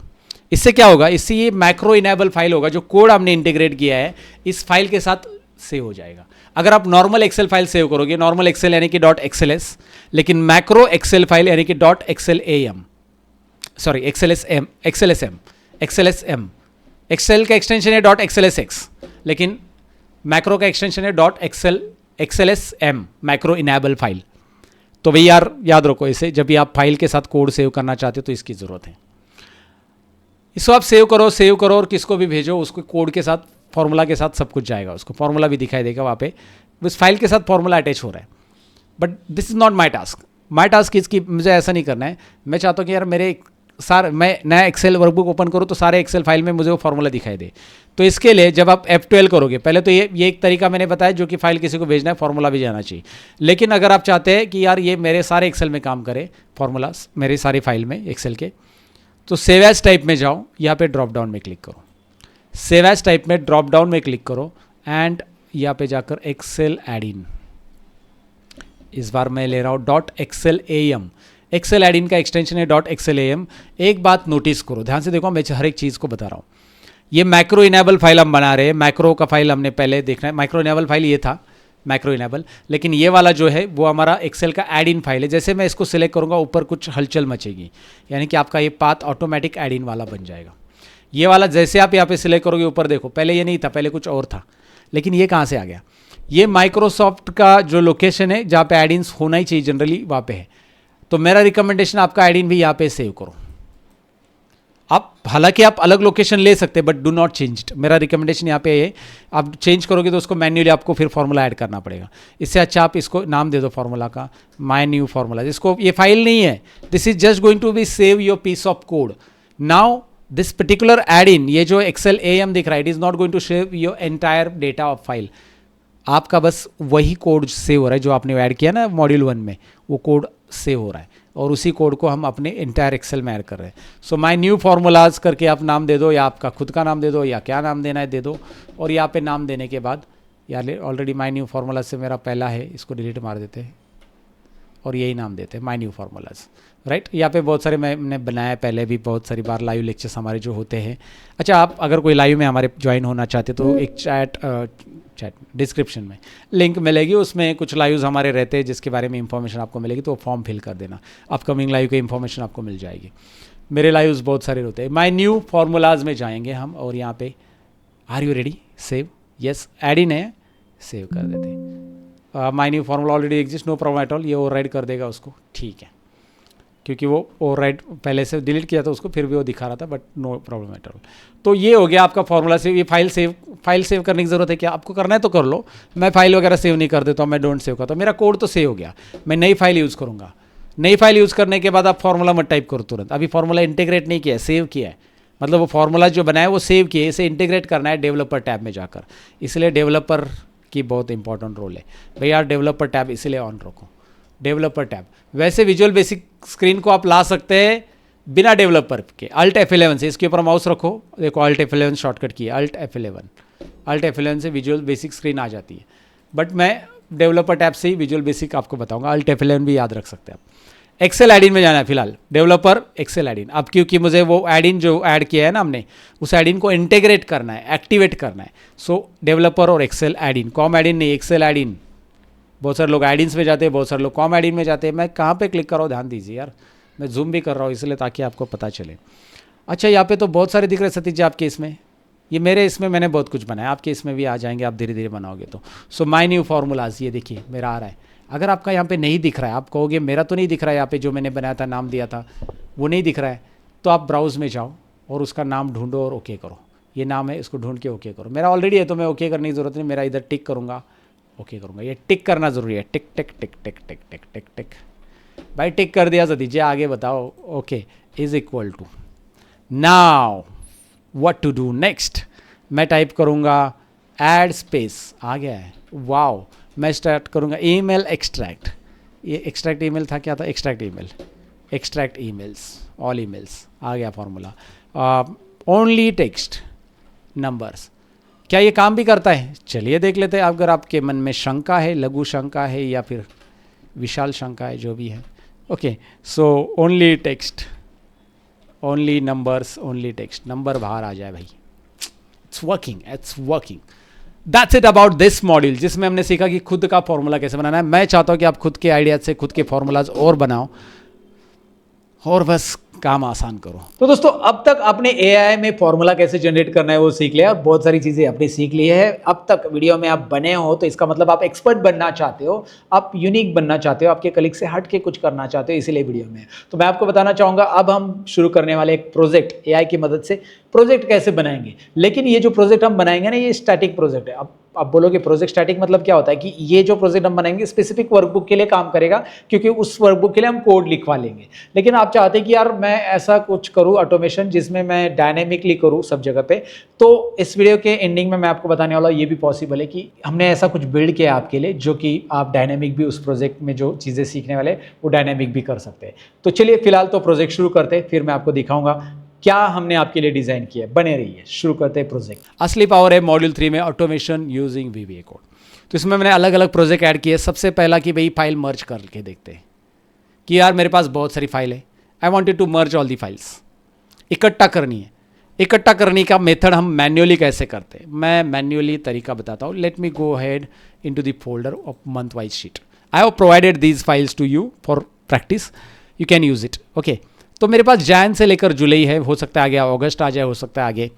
इससे क्या होगा, इससे ये मैक्रो इनेबल फाइल होगा, जो कोड हमने इंटीग्रेट किया है इस फाइल के साथ सेव हो जाएगा. अगर आप नॉर्मल एक्सेल फाइल सेव करोगे, नॉर्मल एक्सेल यानी कि .xls, लेकिन मैक्रो एक्सेल फाइल यानी कि .xlam, सॉरी XLSM, एक्सेल का एक्सटेंशन है .xlsx, लेकिन मैक्रो का एक्सटेंशन है .xlsm, मैक्रो इनेबल फाइल. तो भाई यार याद रखो इसे, जब भी आप फाइल के साथ कोड सेव करना चाहते हो तो इसकी ज़रूरत है. इसको आप सेव करो और किसको भी भेजो, उसको कोड के साथ, फॉर्मूला के साथ सब कुछ जाएगा, उसको फॉर्मूला भी दिखाई देगा वहाँ पे, उस फाइल के साथ फॉर्मूला अटैच हो रहा है. But this is not my task. My task इसकी, मुझे ऐसा नहीं करना है. मैं चाहता हूँ कि यार मेरे मैं नया एक्सेल वर्कबुक ओपन करूँ तो सारे एक्सेल फाइल में मुझे वो फॉर्मूला दिखाई दे. तो इसके लिए जब आप F12 करोगे, पहले तो ये एक तरीका मैंने बताया जो कि फाइल किसी को भेजना है, फॉर्मूला भी जाना चाहिए. लेकिन अगर आप चाहते हैं कि यार ये मेरे सारे एक्सेल में काम करे फॉर्मूला, मेरी सारी फाइल में एक्सेल के, तो सेव एज टाइप में जाओ, यहाँ पे ड्रॉप डाउन में क्लिक करो. सेव एज टाइप में ड्रॉप डाउन में क्लिक करो, एंड यहाँ पे जाकर एक्सेल एड इन, इस बार मैं ले रहा हूँ .xlam. एक्सेल एड इन का एक्सटेंशन है .xlam. एक बात नोटिस करो, ध्यान से देखो, मैं हर एक चीज़ को बता रहा हूँ. ये मैक्रो इनेबल फाइल हम बना रहे हैं. मैक्रो का फाइल हमने पहले देखना है, माइक्रो इनेबल फाइल ये था मैक्रो इनेबल, लेकिन ये वाला जो है वो हमारा एक्सेल का एड इन फाइल है. जैसे मैं इसको सिलेक्ट करूँगा ऊपर कुछ हलचल मचेगी, यानी कि आपका ये पाथ ऑटोमेटिक एड इन वाला बन जाएगा. ये वाला जैसे आप यहाँ पे सिलेक्ट करोगे ऊपर देखो, पहले ये नहीं था, पहले कुछ और था, लेकिन ये कहाँ से आ गया, ये माइक्रोसॉफ्ट का जो लोकेशन है जहाँ पे एड इन्स होना ही चाहिए जनरली वहाँ पे है. तो मेरा रिकमेंडेशन आपका एड इन भी यहाँ पे सेव करो. आप हालांकि आप अलग लोकेशन ले सकते हैं, but do not change it. मेरा रिकमेंडेशन यहाँ पे है, आप चेंज करोगे तो उसको मैन्युअली आपको फिर फॉर्मूला ऐड करना पड़ेगा. इससे अच्छा आप इसको नाम दे दो फॉर्मूला का, माय न्यू फॉर्मूला. जिसको ये फाइल नहीं है, this is just going to be save your piece of code. Now this particular add-in, ये जो एक्सेल AM दिख रहा है, it is not going to save your entire data of file. आपका बस वही कोड सेव हो रहा है जो आपने ऐड किया ना मॉड्यूल 1 में, वो कोड सेव हो रहा है. और उसी कोड को हम अपने इंटायर एक्सेल में ऐड कर रहे हैं. सो माय न्यू फार्मूलाज करके आप नाम दे दो, या आपका खुद का नाम दे दो, या क्या नाम देना है दे दो. और यहाँ पे नाम देने के बाद यार ऑलरेडी माय न्यू फार्मूला से मेरा पहला है, इसको डिलीट मार देते हैं और यही नाम देते हैं माय न्यू फार्मूलाज, राइट. यहाँ पे बहुत सारे मैंने बनाया पहले भी बहुत सारी बार, लाइव लेक्चर्स हमारे जो होते हैं. अच्छा, आप अगर कोई लाइव में हमारे ज्वाइन होना चाहते तो एक चैट डिस्क्रिप्शन में लिंक मिलेगी, उसमें कुछ लाइव्स हमारे रहते हैं जिसके बारे में इंफॉर्मेशन आपको मिलेगी, तो फॉर्म फिल कर देना, अपकमिंग लाइव की इंफॉर्मेशन आपको मिल जाएगी. मेरे लाइव्स बहुत सारे होते हैं. माय न्यू फार्मूलाज में जाएंगे हम और यहाँ पे are you ready, save, yes add in है, सेव कर देते हैं. My new formula already exist, no problem at all. ये ओवरराइड कर देगा उसको, ठीक है, क्योंकि वो ओवरराइड पहले से डिलीट किया था उसको, फिर भी वो दिखा रहा था, but no problem at all. तो ये हो गया आपका फार्मूला सेव. ये फाइल सेव करने की ज़रूरत है क्या? आपको करना है तो कर लो. मैं फाइल वगैरह सेव नहीं कर देता हूँ, मैं डोंट सेव करता हूँ. मेरा कोड तो सेव हो गया, मैं नई फाइल यूज़ करूँगा. नई फाइल यूज़ करने के बाद आप फार्मूला मत टाइप करो तुरंत. अभी फार्मूला इंटीग्रेट नहीं किया है, सेव किया है. मतलब वो फार्मूला जो बनाया है वो सेव किया है, इसे इंटीग्रेट करना है डेवलपर टैब में जाकर. इसलिए डेवलपर की बहुत इंपॉर्टेंट रोल है भैया. डेवलपर टैब इसीलिए ऑन रखो, डेवलपर टैब. वैसे विजुअल बेसिक स्क्रीन को आप ला सकते हैं बिना डेवलपर के. Alt F11 से इसके ऊपर माउस रखो, देखो Alt F11 शॉर्टकट की है, Alt F11 से विजुअल बेसिक स्क्रीन आ जाती है. बट मैं डेवलपर टैब से ही विजुअल बेसिक आपको बताऊंगा. Alt F11 भी याद रख सकते हैं आप. एक्सेल एडिन में जाना है फिलहाल, डेवलपर एक्सेल एडिन. अब क्योंकि मुझे वो एडिन जो ऐड किया है ना हमने, उस एडिन को इंटीग्रेट करना है, एक्टिवेट करना है. सो डेवलपर और एक्सेल एडिन, कॉम एडिन नहीं, एक्सेल एडिन. बहुत सारे लोग एडिन्स में जाते हैं, बहुत सारे लोग कॉम एडिन में जाते हैं. मैं कहाँ पे क्लिक कर रहा हूँ ध्यान दीजिए यार, मैं जूम भी कर रहा हूँ इसलिए ताकि आपको पता चले. अच्छा, यहाँ पे तो बहुत सारे दिख रहे हैं सतीश जी आपके इसमें. ये मेरे इसमें मैंने बहुत कुछ बनाया, आपके इसमें भी आ जाएंगे, आप धीरे धीरे बनाओगे तो. सो माय न्यू फार्मूलाज, ये देखिए मेरा आ रहा है. अगर आपका यहाँ पे नहीं दिख रहा है, आप कहोगे मेरा तो नहीं दिख रहा है, यहाँ पे जो मैंने बनाया था, नाम दिया था, वो नहीं दिख रहा है, तो आप ब्राउज़ में जाओ और उसका नाम ढूंढो और ओके करो. ये नाम है, इसको ढूंढ के ओके करो. मेरा ऑलरेडी है तो मैं ओके करने की ज़रूरत नहीं, मेरा इधर टिक करूँगा, ओके करूँगा. ये टिक करना ज़रूरी है, टिक टिक टिक टिक टिक टिक टिक टिक. भाई टिक कर दिया सतीश जी, आगे बताओ. Okay is equal to, now what to do next. मैं टाइप करूँगा ऐड स्पेस, आ गया है. वाओ, मैं स्टार्ट करूँगा ईमेल एक्सट्रैक्ट. ये एक्सट्रैक्ट ईमेल था, क्या था, extract email, extract emails, all emails, आ गया फॉर्मूला. Only text numbers. क्या ये काम भी करता है? चलिए देख लेते हैं. अगर आपके मन में शंका है, लघु शंका है या फिर विशाल शंका है, जो भी है. Okay, so only text, only numbers, only text. Number बाहर आ जाए भाई. It's working, it's working. That's it about this module, जिसमें हमने सीखा कि खुद का फॉर्मूला कैसे बनाना है. मैं चाहता हूँ कि आप खुद के आइडियाज से खुद के फॉर्मूलाज और बनाओ और बस काम आसान करो. तो दोस्तों, अब तक आपने एआई में फॉर्मूला कैसे जनरेट करना है वो सीख लिया. बहुत सारी चीजें आपने सीख ली है. अब तक वीडियो में आप बने हो तो इसका मतलब आप एक्सपर्ट बनना चाहते हो, आप यूनिक बनना चाहते हो, आपके कलीग से हट के कुछ करना चाहते हो, इसीलिए वीडियो में. तो मैं आपको बताना चाहूंगा, अब हम शुरू करने वाले एक प्रोजेक्ट, एआई की मदद से प्रोजेक्ट कैसे बनाएंगे. लेकिन ये जो प्रोजेक्ट हम बनाएंगे ना, ये स्टैटिक प्रोजेक्ट है. अब आप बोलोगे प्रोजेक्ट स्टैटिक मतलब क्या होता है, कि ये जो प्रोजेक्ट हम बनाएंगे स्पेसिफिक वर्कबुक के लिए काम करेगा, क्योंकि उस वर्कबुक के लिए हम कोड लिखवा लेंगे. लेकिन आप चाहते हैं कि यार मैं ऐसा कुछ करूं ऑटोमेशन जिसमें मैं डायनेमिकली करूं सब जगह पे, तो इस वीडियो के एंडिंग में मैं आपको बताने वाला हूं, ये भी पॉसिबल है कि हमने ऐसा कुछ बिल्ड किया आपके लिए जो कि आप डायनेमिक भी उस प्रोजेक्ट में जो चीज़ें सीखने वाले वो डायनेमिक भी कर सकते हैं. तो चलिए फिलहाल तो प्रोजेक्ट शुरू करते हैं, फिर मैं आपको दिखाऊंगा क्या हमने आपके लिए डिजाइन किया है. बने रहिए, शुरू करते हैं प्रोजेक्ट. असली पावर है मॉड्यूल 3 में ऑटोमेशन यूजिंग VBA कोड. तो इसमें मैंने अलग अलग प्रोजेक्ट ऐड किए. सबसे पहला कि भाई फाइल मर्ज करके देखते हैं कि यार मेरे पास बहुत सारी फाइल है, I wanted to merge all the files. इकट्ठा करनी है. इकट्ठा करने का मेथड हम मैन्युअली कैसे करते हैं, मैं मैन्युअली तरीका बताता हूँ. Let me go ahead into the folder of month wise sheet. I have provided these files to you for practice, you can use it. Okay, तो मेरे पास जैन से लेकर जुलाई है, हो सकता है आगे अगस्त आ जाए, हो सकता है आगे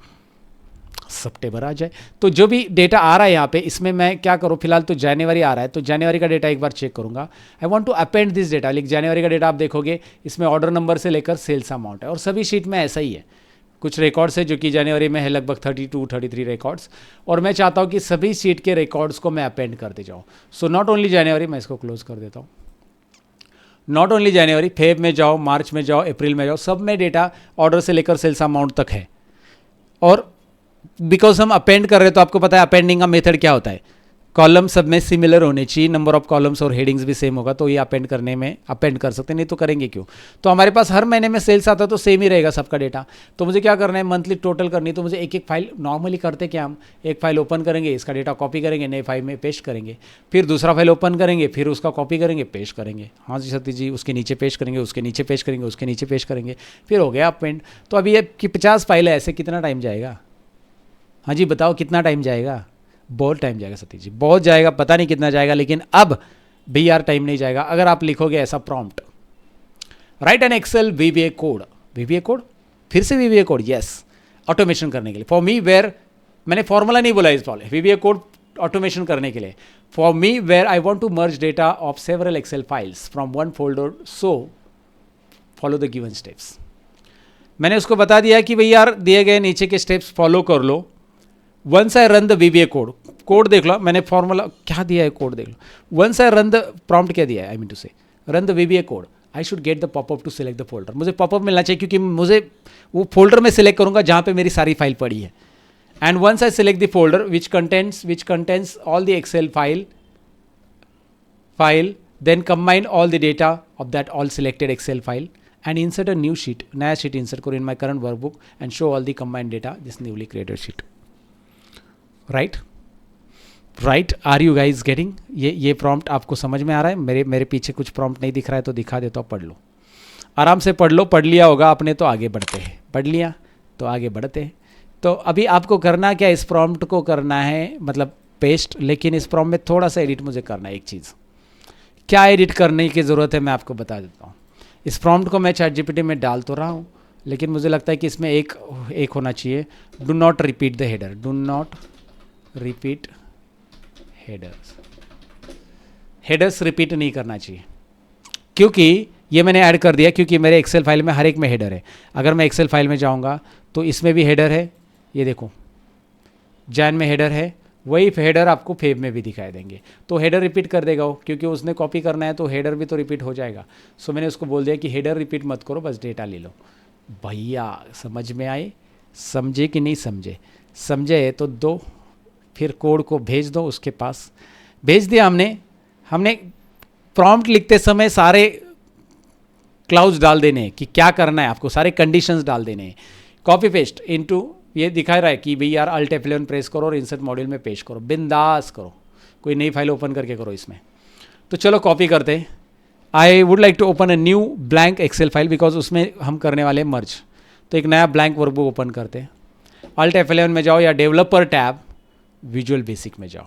सितंबर आ जाए. तो जो भी डेटा आ रहा है यहाँ पे, इसमें मैं क्या करूँ, फिलहाल तो जनवरी आ रहा है, तो जनवरी का डेटा एक बार चेक करूँगा. I want to append this data. Like जनवरी का डेटा आप देखोगे, इसमें ऑर्डर नंबर से लेकर सेल्स अमाउंट है, और सभी शीट में ऐसा ही है. कुछ रिकॉर्ड्स है जो कि जनवरी में है, लगभग 32-33 रिकॉर्ड्स, और मैं चाहता हूँ कि सभी शीट के रिकॉर्ड्स को मैं अपेंड करते जाऊँ. सो नॉट ओनली जनवरी, मैं इसको क्लोज कर देता हूँ. नॉट ओनली जनवरी, फेब में जाओ, मार्च में जाओ, अप्रैल में जाओ, सब में डेटा ऑर्डर से लेकर सेल्स अमाउंट तक है. और बिकॉज हम अपेंड कर रहे हैं, तो आपको पता है अपेंडिंग का मेथड क्या होता है. कॉलम सब में सिमिलर होने चाहिए, नंबर ऑफ कॉलम्स और हेडिंग्स भी सेम होगा, तो ये अपेंड करने में अपेंड कर सकते हैं, नहीं तो करेंगे क्यों। तो हमारे पास हर महीने में सेल्स आता है तो सेम ही रहेगा सबका डेटा। तो मुझे क्या करना है, मंथली टोटल करनी है, तो मुझे एक एक फाइल नॉर्मली करते क्या, हम एक फाइल ओपन करेंगे, इसका डेटा कॉपी करेंगे, नए फाइल में पेस्ट करेंगे, फिर दूसरा फाइल ओपन करेंगे, फिर उसका कॉपी करेंगे, पेस्ट करेंगे, हाँ जी सतीश जी, उसके नीचे पेस्ट करेंगे, उसके नीचे पेस्ट करेंगे, उसके नीचे पेस्ट करेंगे, फिर हो गया अपेंड। तो अभी ये कि 50 फाइल है, ऐसे कितना टाइम जाएगा, हाँ जी बताओ कितना टाइम जाएगा, बहुत टाइम जाएगा सतीश जी, बहुत जाएगा, पता नहीं कितना जाएगा, लेकिन अब भी यार टाइम नहीं जाएगा अगर आप लिखोगे ऐसा prompt, write an Excel VBA code, VBA code, फिर से VBA कोड, यस, ऑटोमेशन करने के लिए। फॉर मी वेयर, मैंने फॉर्मूला नहीं बोला इस वाले, VBA कोड ऑटोमेशन करने के लिए। For me where I want to merge data of several Excel files from one folder, so follow the given steps. मैंने उसको बता दिया कि भाई यार दिए गए नीचे के स्टेप्स फॉलो कर लो। Once I run the VBA code, code देख लो, मैंने फॉर्मूला क्या दिया है, कोड देख लो। Once I run the prompt क्या दिया है, I mean to say run the VBA code, I should get the popup to select the folder. मुझे पॉपअप मिलना चाहिए क्योंकि मुझे वो फोल्डर में सिलेक्ट करूंगा जहां पे मेरी सारी फाइल पड़ी है। And once I select the folder which contents all the Excel file, then combine all the data of that all selected Excel file and insert a new sheet, नया sheet insert करो in my current workbook and show all the combined data this newly created sheet. right, are you guys getting? ये prompt आपको समझ में आ रहा है? मेरे पीछे कुछ prompt नहीं दिख रहा है तो दिखा देता हूँ, पढ़ लो, आराम से पढ़ लो, पढ़ लिया होगा आपने तो आगे बढ़ते हैं, पढ़ लिया तो आगे बढ़ते हैं। तो अभी आपको करना क्या, इस prompt को करना है मतलब पेस्ट, लेकिन इस prompt में थोड़ा सा एडिट मुझे करना है। एक चीज़ क्या एडिट करने की ज़रूरत है मैं आपको बता देता हूँ। इस प्रॉम्प्ट को मैं ChatGPT में डाल तो रहा हूँ, लेकिन मुझे लगता है कि इसमें एक होना चाहिए, do not repeat the header, do not repeat headers repeat नहीं करना चाहिए, क्योंकि ये मैंने ऐड कर दिया, क्योंकि मेरे एक्सेल फाइल में हर एक में हेडर है। अगर मैं एक्सेल फाइल में जाऊँगा तो इसमें भी हेडर है, ये देखो जैन में हेडर है, वही हेडर आपको फेब में भी दिखाई देंगे, तो हेडर रिपीट कर देगा वो, क्योंकि उसने कॉपी करना है तो हेडर भी तो रिपीट हो जाएगा। सो मैंने उसको बोल दिया कि हेडर रिपीट मत करो, बस डेटा ले लो। भैया समझ में आए, समझे कि नहीं समझे? समझे तो दो, फिर कोड को भेज दो उसके पास। भेज दिया हमने प्रॉम्प्ट लिखते समय सारे क्लाउज डाल देने हैं कि क्या करना है आपको, सारे कंडीशंस डाल देने हैं। कॉपी पेस्ट इनटू, ये दिखा रहा है कि भाई यार Alt F11 प्रेस करो और इंसर्ट मॉड्यूल में पेस्ट करो, बिंदास करो, कोई नई फाइल ओपन करके करो इसमें। तो चलो कॉपी करते हैं। I would like to open a new blank Excel file, because उसमें हम करने वाले मर्ज। तो एक नया ब्लैंक वर्कबुक ओपन करते हैं। Alt F11 में जाओ या डेवलपर टैब, विजुअल बेसिक में जाओ।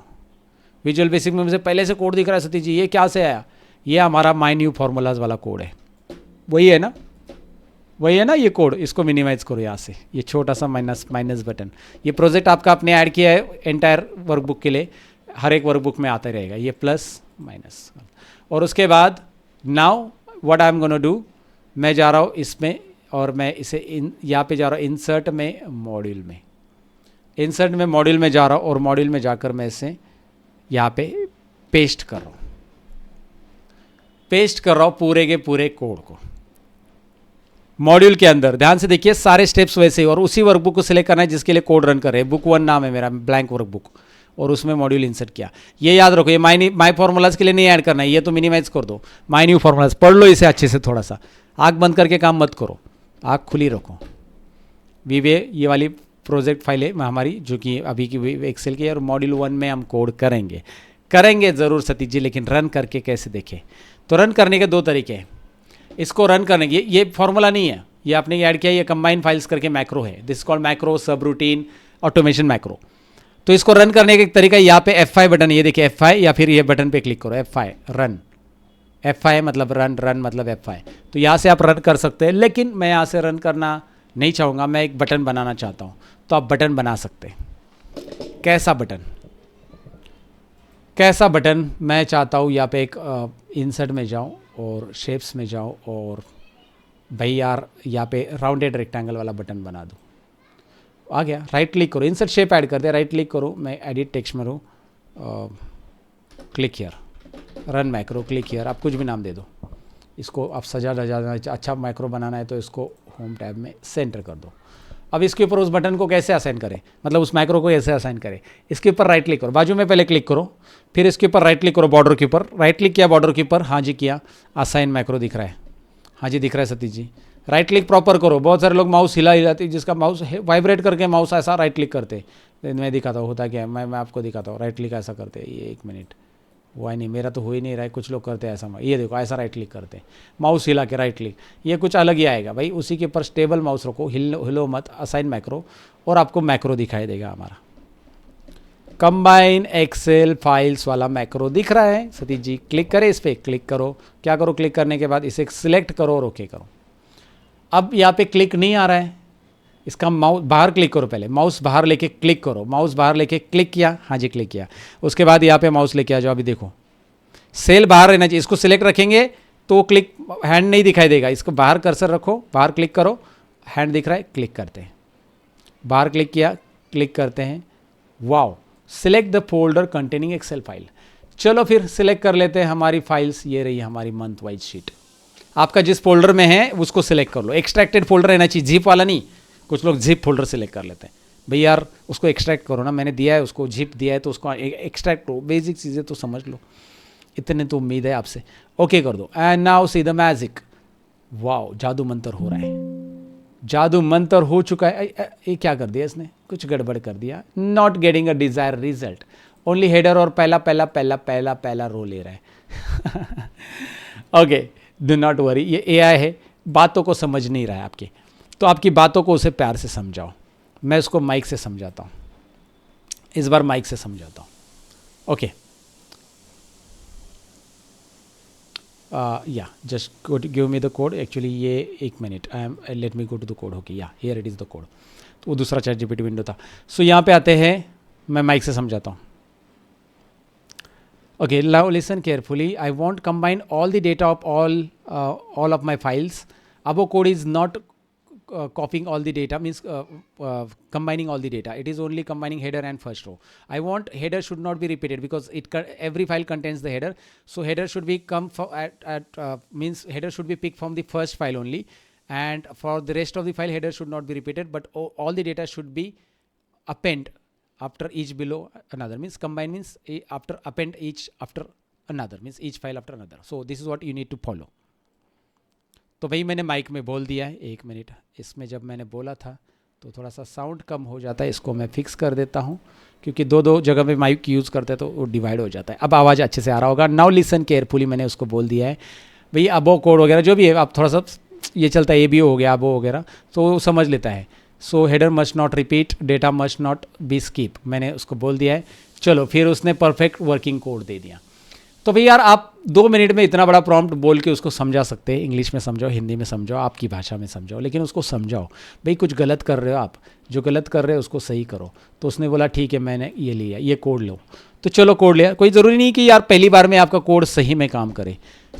विजुअल बेसिक में मुझे पहले से कोड दिख रहा है सतीश जी, ये क्या से आया? ये हमारा माई न्यू फॉर्मूलाज वाला कोड है, वही है ना ये कोड। इसको मिनिमाइज करो यहाँ से, ये छोटा सा माइनस बटन। ये प्रोजेक्ट आपका आपने ऐड किया है एंटायर वर्कबुक के लिए, हर एक वर्कबुक में आता रहेगा ये प्लस माइनस। और उसके बाद now what I am gonna do, मैं जा रहा हूँ इसमें और मैं इसे यहाँ पे जा रहा हूँ इंसर्ट में मॉड्यूल में जा रहा हूँ और मॉड्यूल में जाकर मैं इसे यहाँ पे पेस्ट कर रहा हूँ पूरे के पूरे कोड को मॉड्यूल के अंदर। ध्यान से देखिए सारे स्टेप्स वैसे ही, और उसी वर्कबुक को सिलेक्ट करना है जिसके लिए कोड रन कर रहे हैं। बुक 1 नाम है मेरा, ब्लैंक वर्कबुक, और उसमें मॉड्यूल इंसर्ट किया। ये याद रखो, ये माई फॉर्मूलाज के लिए नहीं ऐड करना है, ये तो मिनिमाइज कर दो। माई न्यू फॉर्मूलाज पढ़ लो इसे अच्छे से, थोड़ा सा आँख बंद करके काम मत करो, आँख खुली रखो। VBA ये वाली प्रोजेक्ट फाइल है हमारी, जो कि अभी की एक्सेल की है, और मॉड्यूल 1 में हम कोड करेंगे ज़रूर सतीश जी, लेकिन रन करके कैसे देखें? तो रन करने के 2 तरीके हैं। इसको रन करने की, ये फॉर्मूला नहीं है, ये आपने ऐड किया, ये कंबाइन फाइल्स करके मैक्रो है, दिस कॉल्ड मैक्रो सब रूटीन ऑटोमेशन मैक्रो। तो इसको रन करने का एक तरीका, यहाँ पे F5 बटन, ये देखिए F5, या फिर ये बटन पे क्लिक करो F5 रन, F5 मतलब रन मतलब F5। तो यहाँ से आप रन कर सकते हैं, लेकिन मैं यहाँ से रन करना नहीं चाहूँगा, मैं एक बटन बनाना चाहता हूँ। तो आप बटन बना सकते हैं। कैसा बटन मैं चाहता हूँ, यहाँ पे एक इंसर्ट में जाऊँ और शेप्स में जाओ, और भाई यार यहाँ पे राउंडेड रेक्टेंगल वाला बटन बना दो। आ गया, राइट क्लिक करो, इंसर्ट शेप ऐड कर दे, राइट क्लिक करो, मैं एडिट टेक्स्ट में हूँ, click here, run macro, click here, आप कुछ भी नाम दे दो इसको। आप सजा अच्छा मैक्रो बनाना है तो इसको होम टैब में सेंटर कर दो। अब इसके ऊपर उस बटन को कैसे असाइन करें, मतलब उस मैक्रो को कैसे असाइन करें, इसके ऊपर राइट क्लिक करो, बाजू में पहले क्लिक करो, फिर इसके ऊपर राइट क्लिक करो, बॉर्डर के ऊपर राइट क्लिक किया, बॉर्डर के ऊपर, हाँ जी किया, असाइन मैक्रो दिख रहा है, हाँ जी दिख रहा है Satish ji, right click proper करो। बहुत सारे लोग माउस हिलाते, जिसका माउस वाइब्रेट करके माउस ऐसा राइट क्लिक करते, मैं दिखाता हूँ होता क्या है, मैं आपको दिखाता हूँ, राइट क्लिक ऐसा करते, ये 1 मिनट, हुआ नहीं, मेरा तो हो ही नहीं रहा है, कुछ लोग करते हैं ऐसा, ये देखो ऐसा राइट क्लिक करते हैं, माउस हिला के राइट क्लिक, ये कुछ अलग ही आएगा भाई। उसी के ऊपर स्टेबल माउस रखो, हिलो मत, असाइन मैक्रो, और आपको मैक्रो दिखाई देगा हमारा कंबाइन एक्सेल फाइल्स वाला मैक्रो दिख रहा है सतीश जी। क्लिक करें इस पर, क्लिक करो, क्या करो, क्लिक करने के बाद इसे सिलेक्ट करो और ओके करो। अब यहाँ पे क्लिक नहीं आ रहा है, इसका माउस बाहर क्लिक करो, पहले माउस बाहर लेके क्लिक करो, माउस बाहर लेके क्लिक किया, हाँ जी क्लिक किया, उसके बाद यहाँ पे माउस लेके आ जाओ। अभी देखो सेल बाहर रहना चाहिए, इसको सिलेक्ट रखेंगे तो क्लिक हैंड नहीं दिखाई देगा, इसको बाहर कर्सर रखो, बाहर क्लिक करो, हैंड दिख रहा है, क्लिक करते हैं, बाहर क्लिक किया, क्लिक करते हैं, wow, select the folder containing Excel file. चलो फिर सिलेक्ट कर लेते हैं हमारी फाइल्स, ये रही हमारी मंथ वाइज शीट। आपका जिस फोल्डर में है उसको सिलेक्ट कर लो, एक्सट्रैक्टेड फोल्डर रहना चाहिए, जिप वाला नहीं। कुछ लोग जिप फोल्डर सिलेक्ट कर लेते हैं, भैया यार उसको एक्सट्रैक्ट करो ना, मैंने दिया है उसको जिप दिया है तो उसको एक्सट्रैक्ट करो, बेसिक चीज़ें तो समझ लो, इतने तो उम्मीद है आपसे। ओके कर दो, and now see the magic, wow जादू मंतर हो रहा है, जादू मंतर हो चुका है। ये क्या कर दिया इसने, कुछ गड़बड़ कर दिया, not getting a desire result, only header और पहला रो ले रहा है। ओके डू नॉट वरी, ये एआई है, बातों को समझ नहीं रहा है आपकी, तो आपकी बातों को उसे प्यार से समझाओ। मैं उसको माइक से समझाता हूँ, इस बार माइक से समझाता हूँ। Okay yeah just give me the code, actually ये 1 minute, I am let me go to the code, okay yeah here it is the code. तो वो दूसरा चैट जीपीटी विंडो था। सो यहाँ पे आते हैं, मैं माइक से समझाता हूँ। Okay, now listen carefully. I want combine all the data of all of my files. Abo code is not copying all the data, means combining all the data. It is only combining header and first row. I want header should not be repeated because every file contains the header. So header should be means header should be picked from the first file only, and for the rest of the file header should not be repeated, but all the data should be append after each below another, means combine means after append each after another, means each file after another. So this is what you need to follow. तो भाई मैंने mic में बोल दिया है, 1 minute, इसमें जब मैंने बोला था तो थोड़ा सा साउंड कम हो जाता है, इसको मैं फिक्स कर देता हूँ क्योंकि दो जगह में माइक यूज़ करते हैं तो वो डिवाइड हो जाता है। अब आवाज़ अच्छे से आ रहा होगा। नाउ लिसन केयरफुली, मैंने उसको बोल दिया है भाई, अबो कोड वगैरह जो भी है, आप थोड़ा सा ये चलता है, ये भी हो गया अबो वगैरह, तो समझ लेता है। So header must not repeat, data must not be skip, मैंने उसको बोल दिया है। चलो फिर उसने परफेक्ट वर्किंग कोड दे दिया। तो भाई यार आप 2 मिनट में इतना बड़ा प्रॉम्प्ट बोल के उसको समझा सकते हैं, इंग्लिश में समझाओ, हिंदी में समझाओ, आपकी भाषा में समझाओ, लेकिन उसको समझाओ भाई कुछ गलत कर रहे हो आप, जो गलत कर रहे हो उसको सही करो। तो उसने बोला ठीक है मैंने ये लिया, ये कोड लो, तो चलो कोड लिया। कोई ज़रूरी नहीं कि यार पहली बार में आपका कोड सही में काम करे,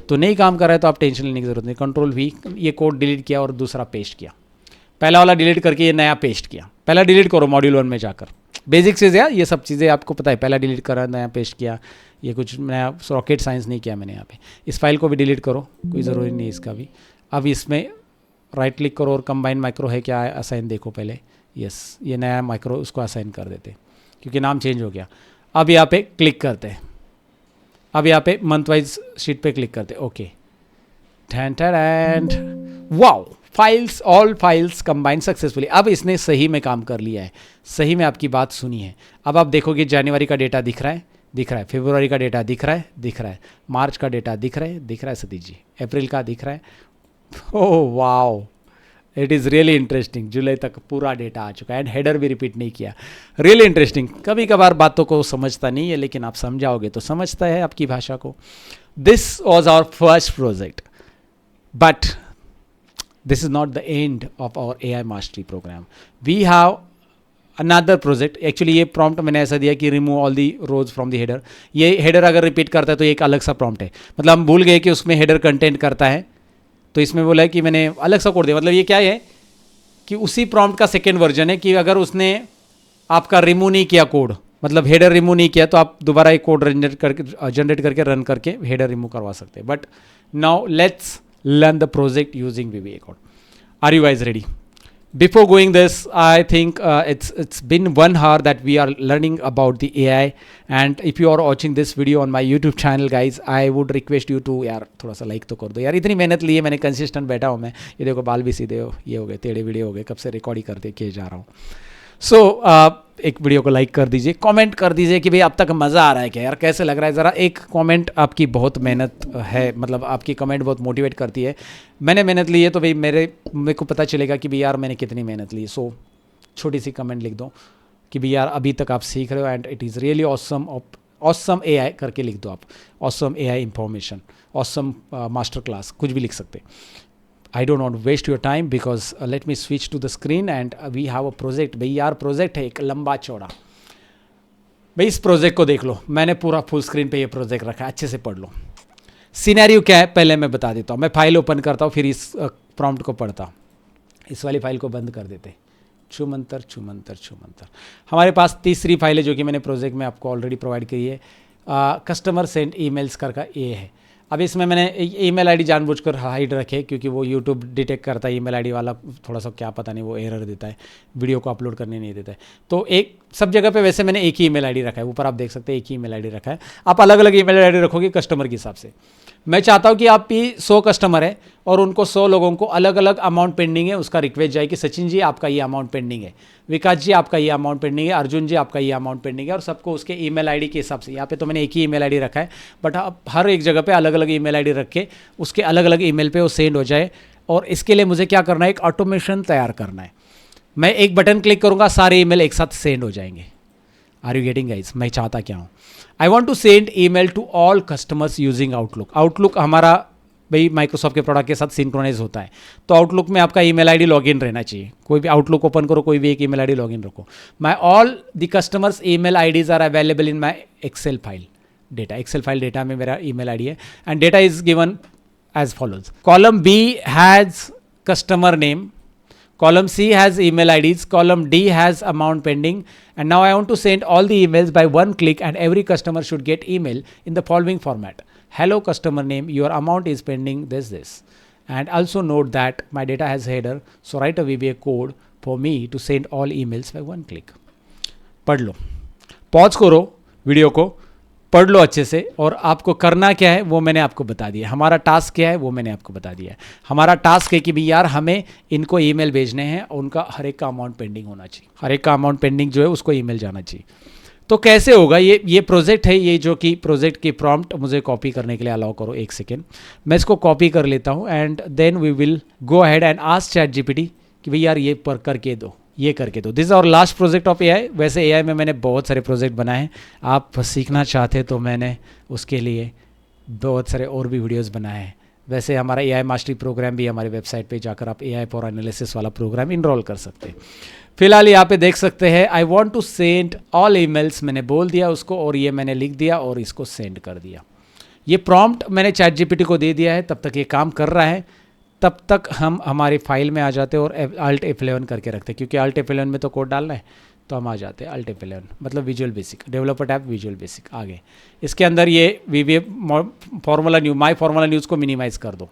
तो नहीं काम कर रहा है तो आप टेंशन लेने की ज़रूरत नहीं। कंट्रोल-V, ये कोड डिलीट किया और दूसरा पेस्ट किया, पहला वाला डिलीट करके ये नया पेस्ट किया। पहला डिलीट करो मॉड्यूल 1 में जाकर, बेसिक चीज़ है ये सब चीज़ें आपको पता है, पहला डिलीट करा नया पेस्ट किया, ये कुछ नया रॉकेट साइंस नहीं किया मैंने यहाँ पे। इस फाइल को भी डिलीट करो, कोई ज़रूरी नहीं इसका भी। अब इसमें राइट क्लिक करो और कंबाइन माइक्रो है क्या असाइन देखो पहले, यस ये नया माइक्रो उसको असाइन कर देते क्योंकि नाम चेंज हो गया। अब यहाँ पे क्लिक करते हैं, अब यहाँ पे मंथ वाइज शीट पे क्लिक करते, okay and wow files, all files combine successfully. अब इसने सही में काम कर लिया है, सही में आपकी बात सुनी है। अब आप देखोगे जनवरी का डेटा दिख रहा है, दिख रहा है, फरवरी का डेटा दिख रहा है, दिख रहा है, मार्च का डेटा दिख रहा है, दिख रहा है सतीश जी, अप्रैल का दिख रहा है। Oh wow, it is really interesting, जुलाई तक पूरा डेटा आ चुका है एंड हेडर भी रिपीट नहीं किया, रियली इंटरेस्टिंग। कभी कभार बातों को समझता नहीं है लेकिन आप समझाओगे तो समझता है आपकी भाषा को। This was our first project, but this is not the end of our AI mastery program. We have another project. Actually ये prompt मैंने ऐसा दिया कि remove all the rows from the header. ये header अगर repeat करता है तो एक अलग सा prompt है, मतलब हम भूल गए कि उसमें header content करता है, तो इसमें बोला है कि मैंने अलग सा कोड दिया। मतलब ये क्या है कि उसी prompt का सेकेंड वर्जन है कि अगर उसने आपका रिमूव नहीं किया कोड, मतलब हेडर रिमूव नहीं किया, तो आप दोबारा एक कोड जनरेट करके रन करके हेडर रिमूव करवा सकते हैं। But now let's learn the project using VBA code. Are you guys ready? before going this, I think it's been 1 hour that we are learning about the AI. And if you are watching this video on my YouTube channel, guys, I would request you to यार थोड़ा सा like तो कर दो यार, इतनी मेहनत ली है मैंने, कंसिस्टेंट बैठा हूँ मैं, ये देखो बाल भी सीधे हो, ये हो गए टेढ़े वीडियो हो गए, कब से रिकॉर्ड ही करते किए जा रहा हूँ। सो एक वीडियो को लाइक कर दीजिए, कमेंट कर दीजिए कि भाई अब तक मज़ा आ रहा है क्या यार, कैसे लग रहा है। ज़रा एक कमेंट आपकी बहुत मेहनत है, मतलब आपकी कमेंट बहुत मोटिवेट करती है। मैंने मेहनत ली है तो भाई मेरे को पता चलेगा कि भाई यार मैंने कितनी मेहनत ली। सो छोटी सी कमेंट लिख दो कि भाई यार अभी तक आप सीख रहे हो and it is really awesome AI करके लिख दो आप, awesome AI information, awesome master class, कुछ भी लिख सकते। I don't want to waste your time because let me switch to the screen and we have a project। भाई यार प्रोजेक्ट है एक लंबा चौड़ा। भाई इस प्रोजेक्ट को देख लो, मैंने पूरा फुल स्क्रीन पे ये प्रोजेक्ट रखा है, अच्छे से पढ़ लो। सिनेरियो क्या है पहले मैं बता देता हूँ। मैं फाइल ओपन करता हूँ, फिर इस प्रॉम्प्ट को पढ़ता हूँ। इस वाली फाइल को बंद कर देते, छुमंतर छुमंतर छुमंतर। हमारे पास तीसरी फाइल है जो कि मैंने प्रोजेक्ट में आपको ऑलरेडी प्रोवाइड करी है, कस्टमर सेंड ईमेल्स करके ये है। अब इसमें मैंने ईमेल आईडी जानबूझकर हाइड रखे क्योंकि वो यूट्यूब डिटेक्ट करता है ईमेल आईडी वाला, थोड़ा सा क्या पता नहीं वो एरर देता है, वीडियो को अपलोड करने नहीं देता है। तो एक सब जगह पे वैसे मैंने एक ही ईमेल आईडी रखा है, ऊपर आप देख सकते हैं एक ही ईमेल आईडी रखा है। आप अलग अलग ईमेल आईडी रखोगे कस्टमर के हिसाब से। मैं चाहता हूँ कि आप भी 100 कस्टमर है और उनको 100 लोगों को अलग अलग अमाउंट पेंडिंग है, उसका रिक्वेस्ट जाए कि सचिन जी आपका ये अमाउंट पेंडिंग है, विकास जी आपका ये अमाउंट पेंडिंग है, अर्जुन जी आपका ये अमाउंट पेंडिंग है, और सबको उसके ईमेल आईडी के हिसाब से। यहाँ पे तो मैंने एक ही ईमेल आईडी रखा है, बट आप हर एक जगह पे अलग अलग ईमेल आईडी रख के उसके अलग अलग ईमेल पे वो सेंड हो जाए। और इसके लिए मुझे क्या करना है, एक ऑटोमेशन तैयार करना है। मैं एक बटन क्लिक करूँगा, सारे ईमेल एक साथ सेंड हो जाएंगे। Are you getting guys? मैं चाहता क्या हूँ, I want to send email to all customers using Outlook. Outlook हमारा भाई माइक्रोसॉफ्ट के प्रोडक्ट के साथ सिंक्रोनाइज होता है, तो आउटलुक में आपका ईमेल आईडी लॉगिन रहना चाहिए। कोई भी आउटलुक ओपन करो, कोई भी एक ईमेल आईडी लॉगिन रखो। My all the customers email IDs are available in my Excel file data. Excel file data में मेरा ईमेल आईडी है and data is given as follows. Column B has customer name, column C has email IDs, column D has amount pending, and now I want to send all the emails by one click, and every customer should get email in the following format: hello customer name, your amount is pending this, and also note that my data has header, so write a VBA code for me to send all emails by one click। पढ़ लो, pause करो video को, पढ़ लो अच्छे से, और आपको करना क्या है वो मैंने आपको बता दिया। हमारा टास्क क्या है वो मैंने आपको बता दिया है। हमारा टास्क है कि भी यार हमें इनको ईमेल भेजने हैं, उनका हर एक का अमाउंट पेंडिंग होना चाहिए, हर एक का अमाउंट पेंडिंग जो है उसको ईमेल जाना चाहिए। तो कैसे होगा ये प्रोजेक्ट है, ये जो कि प्रोजेक्ट की प्रॉम्प्ट मुझे कॉपी करने के लिए अलाउ करो एक सेकेंड। मैं इसको कॉपी कर लेता हूँ and then we will go ahead and ask ChatGPT कि भाई यार ये पर करके दो, ये करके दो। This is our last project of AI। वैसे AI में मैंने बहुत सारे प्रोजेक्ट बनाए हैं, आप सीखना चाहते तो मैंने उसके लिए बहुत सारे और भी वीडियोस बनाए हैं। वैसे हमारा AI मास्टरी प्रोग्राम भी हमारी वेबसाइट पे जाकर आप AI फॉर एनालिसिस वाला प्रोग्राम इनरोल कर सकते हैं। फिलहाल यहाँ पे देख सकते हैं I want to send all emails, मैंने बोल दिया उसको और ये मैंने लिख दिया और इसको सेंड कर दिया। ये प्रॉम्प्ट मैंने ChatGPT को दे दिया है, तब तक ये काम कर रहा है। तब तक हम हमारी फाइल में आ जाते हैं और Alt F11 करके रखते हैं, क्योंकि Alt F11 में तो कोड डालना है, तो हम आ जाते हैं Alt F11 मतलब visual basic, developer tab visual basic. आगे इसके अंदर ये VBA formula new, my formula news को मिनिमाइज कर दो,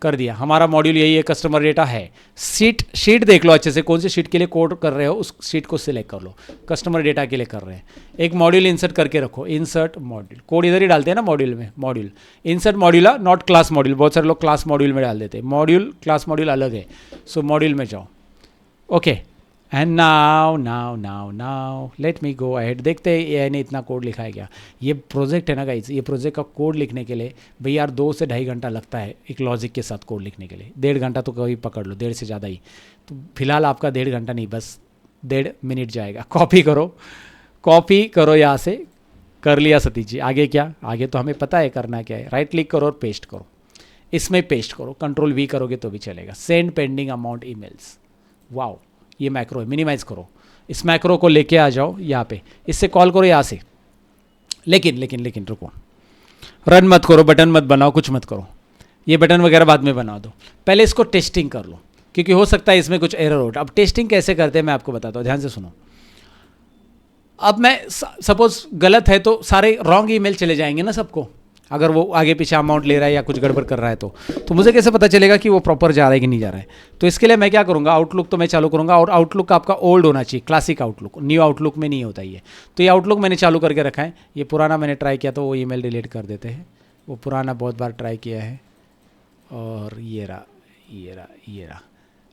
कर दिया। हमारा मॉड्यूल यही है, कस्टमर डेटा है। शीट देख लो अच्छे से, कौन सी शीट के लिए कोड कर रहे हो उस शीट को सिलेक्ट कर लो। कस्टमर डेटा के लिए कर रहे हैं, एक मॉड्यूल इंसर्ट करके रखो, इंसर्ट मॉड्यूल, कोड इधर ही डालते हैं ना मॉड्यूल में, module insert module, not class module. बहुत सारे लोग क्लास मॉड्यूल में डाल देते हैं, मॉड्यूल क्लास मॉड्यूल अलग है। सो मॉड्यूल में जाओ, okay. And now let me go ahead. देखते हैं AI ने इतना कोड लिखा है क्या। ये प्रोजेक्ट है ना गाइस, ये प्रोजेक्ट का कोड लिखने के लिए भाई यार 2 से 2.5 घंटा लगता है एक लॉजिक के साथ कोड लिखने के लिए। 1.5 घंटा तो कभी पकड़ लो, 1.5 से ज़्यादा ही। तो फिलहाल आपका 1.5 घंटा नहीं, बस 1.5 मिनट जाएगा। कॉपी करो यहाँ से, कर लिया सतीश जी। आगे क्या, आगे तो हमें पता है करना क्या है। राइट क्लिक करो और पेस्ट करो, इसमें पेस्ट करो, Ctrl V करोगे तो भी चलेगा। Send pending amount emails, wow ये मैक्रो है, मिनिमाइज करो। इस मैक्रो को लेके आ जाओ यहाँ पे, इससे कॉल करो यहाँ से। लेकिन रुको, रन मत करो, बटन मत बनाओ, कुछ मत करो। ये बटन वगैरह बाद में बना दो, पहले इसको टेस्टिंग कर लो, क्योंकि हो सकता है इसमें कुछ एरर हो। अब टेस्टिंग कैसे करते हैं मैं आपको बताता हूँ, ध्यान से सुनो। अब मैं सपोज गलत है तो सारे रॉन्ग ईमेल चले जाएंगे ना सबको। अगर वो आगे पीछे अमाउंट ले रहा है या कुछ गड़बड़ कर रहा है तो मुझे कैसे पता चलेगा कि वो प्रॉपर जा रहा है कि नहीं जा रहा है? तो इसके लिए मैं क्या करूँगा, आउटलुक तो मैं चालू करूँगा, और आउटलुक आपका ओल्ड होना चाहिए, क्लासिक आउटलुक, न्यू आउटलुक में नहीं होता ये। तो ये आउटलुक मैंने चालू करके रखा है। ये पुराना मैंने ट्राई किया तो वो ईमेल डिलीट कर देते हैं, वो पुराना बहुत बार ट्राई किया है। और ये रहा।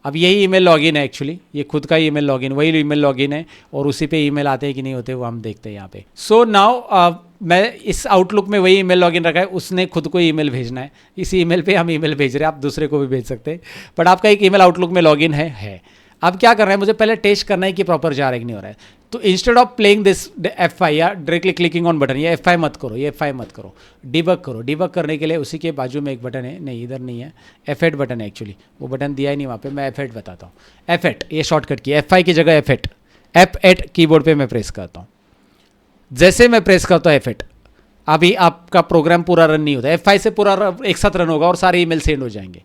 अब यही ईमेल लॉगिन है एक्चुअली, ये खुद का ईमेल लॉगिन, वही ईमेल लॉगिन है, और उसी पे ईमेल आते हैं कि नहीं होते वो हम देखते हैं यहाँ पे। सो नाउ मैं इस आउटलुक में वही ईमेल लॉगिन रखा है, उसने खुद को ईमेल भेजना है, इस ईमेल पे हम ईमेल भेज रहे हैं, आप दूसरे को भी भेज सकते हैं, बट आपका एक ईमेल आउटलुक में लॉगिन है। अब क्या करना है, मुझे पहले टेस्ट करना है कि प्रॉपर जा रहा है कि नहीं हो रहा है। तो instead of playing this F5 या डायरेक्टली क्लिकिंग ऑन बटन, ये F5 मत करो, ये F5 मत करो, डिबग करो। डिबग करने के लिए उसी के बाजू में एक बटन है, नहीं इधर नहीं है, F8 बटन है एक्चुअली, वो बटन दिया ही नहीं वहाँ पे, मैं F8 बताता हूँ। F8 ये शॉर्टकट की, F5 की जगह F8 कीबोर्ड पे मैं प्रेस करता हूँ। जैसे मैं प्रेस करता हूँ F8, अभी आपका प्रोग्राम पूरा रन नहीं होता, F5 से पूरा एक साथ रन होगा और सारे ईमेल सेंड हो जाएंगे।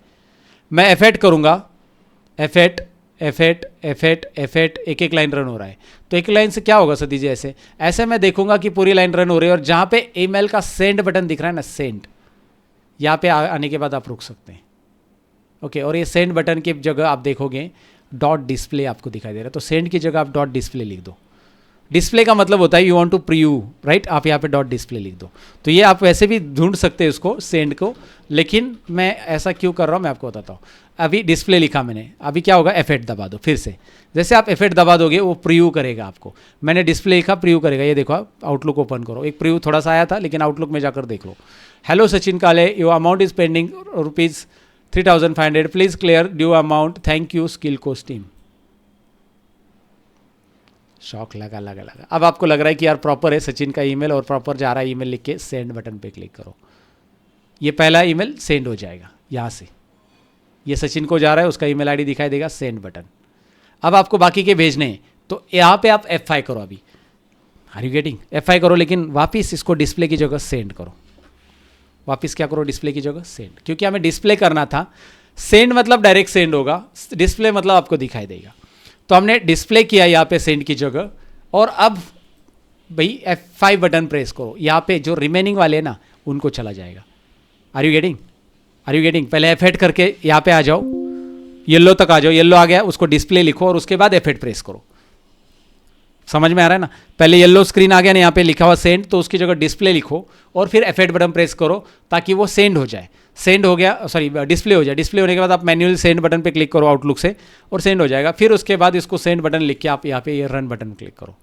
मैं F8 करूँगा, F8 एक एक लाइन रन हो रहा है। तो एक लाइन से क्या होगा सतीश जी, ऐसे मैं देखूंगा कि पूरी लाइन रन हो रही है, और जहाँ पे ईमेल का सेंड बटन दिख रहा है ना, सेंड, यहाँ पे आने के बाद आप रुक सकते हैं। ओके, और ये सेंड बटन की जगह आप देखोगे डॉट डिस्प्ले आपको दिखाई दे रहा है, तो सेंड की जगह आप डॉट डिस्प्ले लिख दो। डिस्प्ले का मतलब होता है you want to preview, right, आप यहाँ पे डॉट डिस्प्ले लिख दो। तो ये आप वैसे भी ढूंढ सकते हैं उसको, सेंड को, लेकिन मैं ऐसा क्यों कर रहा हूँ मैं आपको बताता हूँ। अभी डिस्प्ले लिखा मैंने, अभी क्या होगा, F8 दबा दो फिर से। जैसे आप F8 दबा दोगे वो प्रीव्यू करेगा आपको, मैंने डिस्प्ले लिखा, प्रीव्यू करेगा। ये देखो, आप आउटलुक ओपन करो, एक प्रीव्यू थोड़ा सा आया था, लेकिन आउटलुक में जाकर देख लो। हेलो सचिन काले, your amount is pending ₹3,500, please clear due amount, thank you skill course team. Shock लगा। अब आपको लग रहा है कि यार प्रॉपर है सचिन का ईमेल और प्रॉपर जा रहा है, ईमेल लिख के सेंड बटन पे क्लिक करो, ये पहला ईमेल सेंड हो जाएगा यहाँ से, ये सचिन को जा रहा है, उसका ईमेल आईडी दिखाई देगा, सेंड बटन। अब आपको बाकी के भेजने हैं, तो यहाँ पे आप F5 करो, अभी आर यू गेटिंग, F5 करो, लेकिन वापिस इसको डिस्प्ले की जगह सेंड करो, वापिस क्या करो, डिस्प्ले की जगह सेंड, क्योंकि हमें डिस्प्ले करना था। सेंड मतलब डायरेक्ट सेंड होगा, डिस्प्ले मतलब आपको दिखाई देगा। तो हमने डिस्प्ले किया यहाँ पे सेंड की जगह, और अब भाई F5 बटन प्रेस करो, यहाँ पे जो रिमेनिंग वाले हैं ना उनको चला जाएगा। आर यू गेटिंग, पहले F8 करके यहाँ पे आ जाओ, येलो तक आ जाओ, येलो आ गया, उसको डिस्प्ले लिखो और उसके बाद F8 प्रेस करो। समझ में आ रहा है ना, पहले येलो स्क्रीन आ गया ना, यहाँ पे लिखा हुआ सेंड, तो उसकी जगह डिस्प्ले लिखो और फिर F8 बटन प्रेस करो ताकि वो सेंड हो जाए। सेंड हो गया, सॉरी डिस्प्ले हो जाए। डिस्प्ले होने के बाद आप मैन्युअल सेंड बटन पे क्लिक करो आउटलुक से, और सेंड हो जाएगा। फिर उसके बाद इसको सेंड बटन लिख के आप यहाँ पे ये रन बटन क्लिक करो।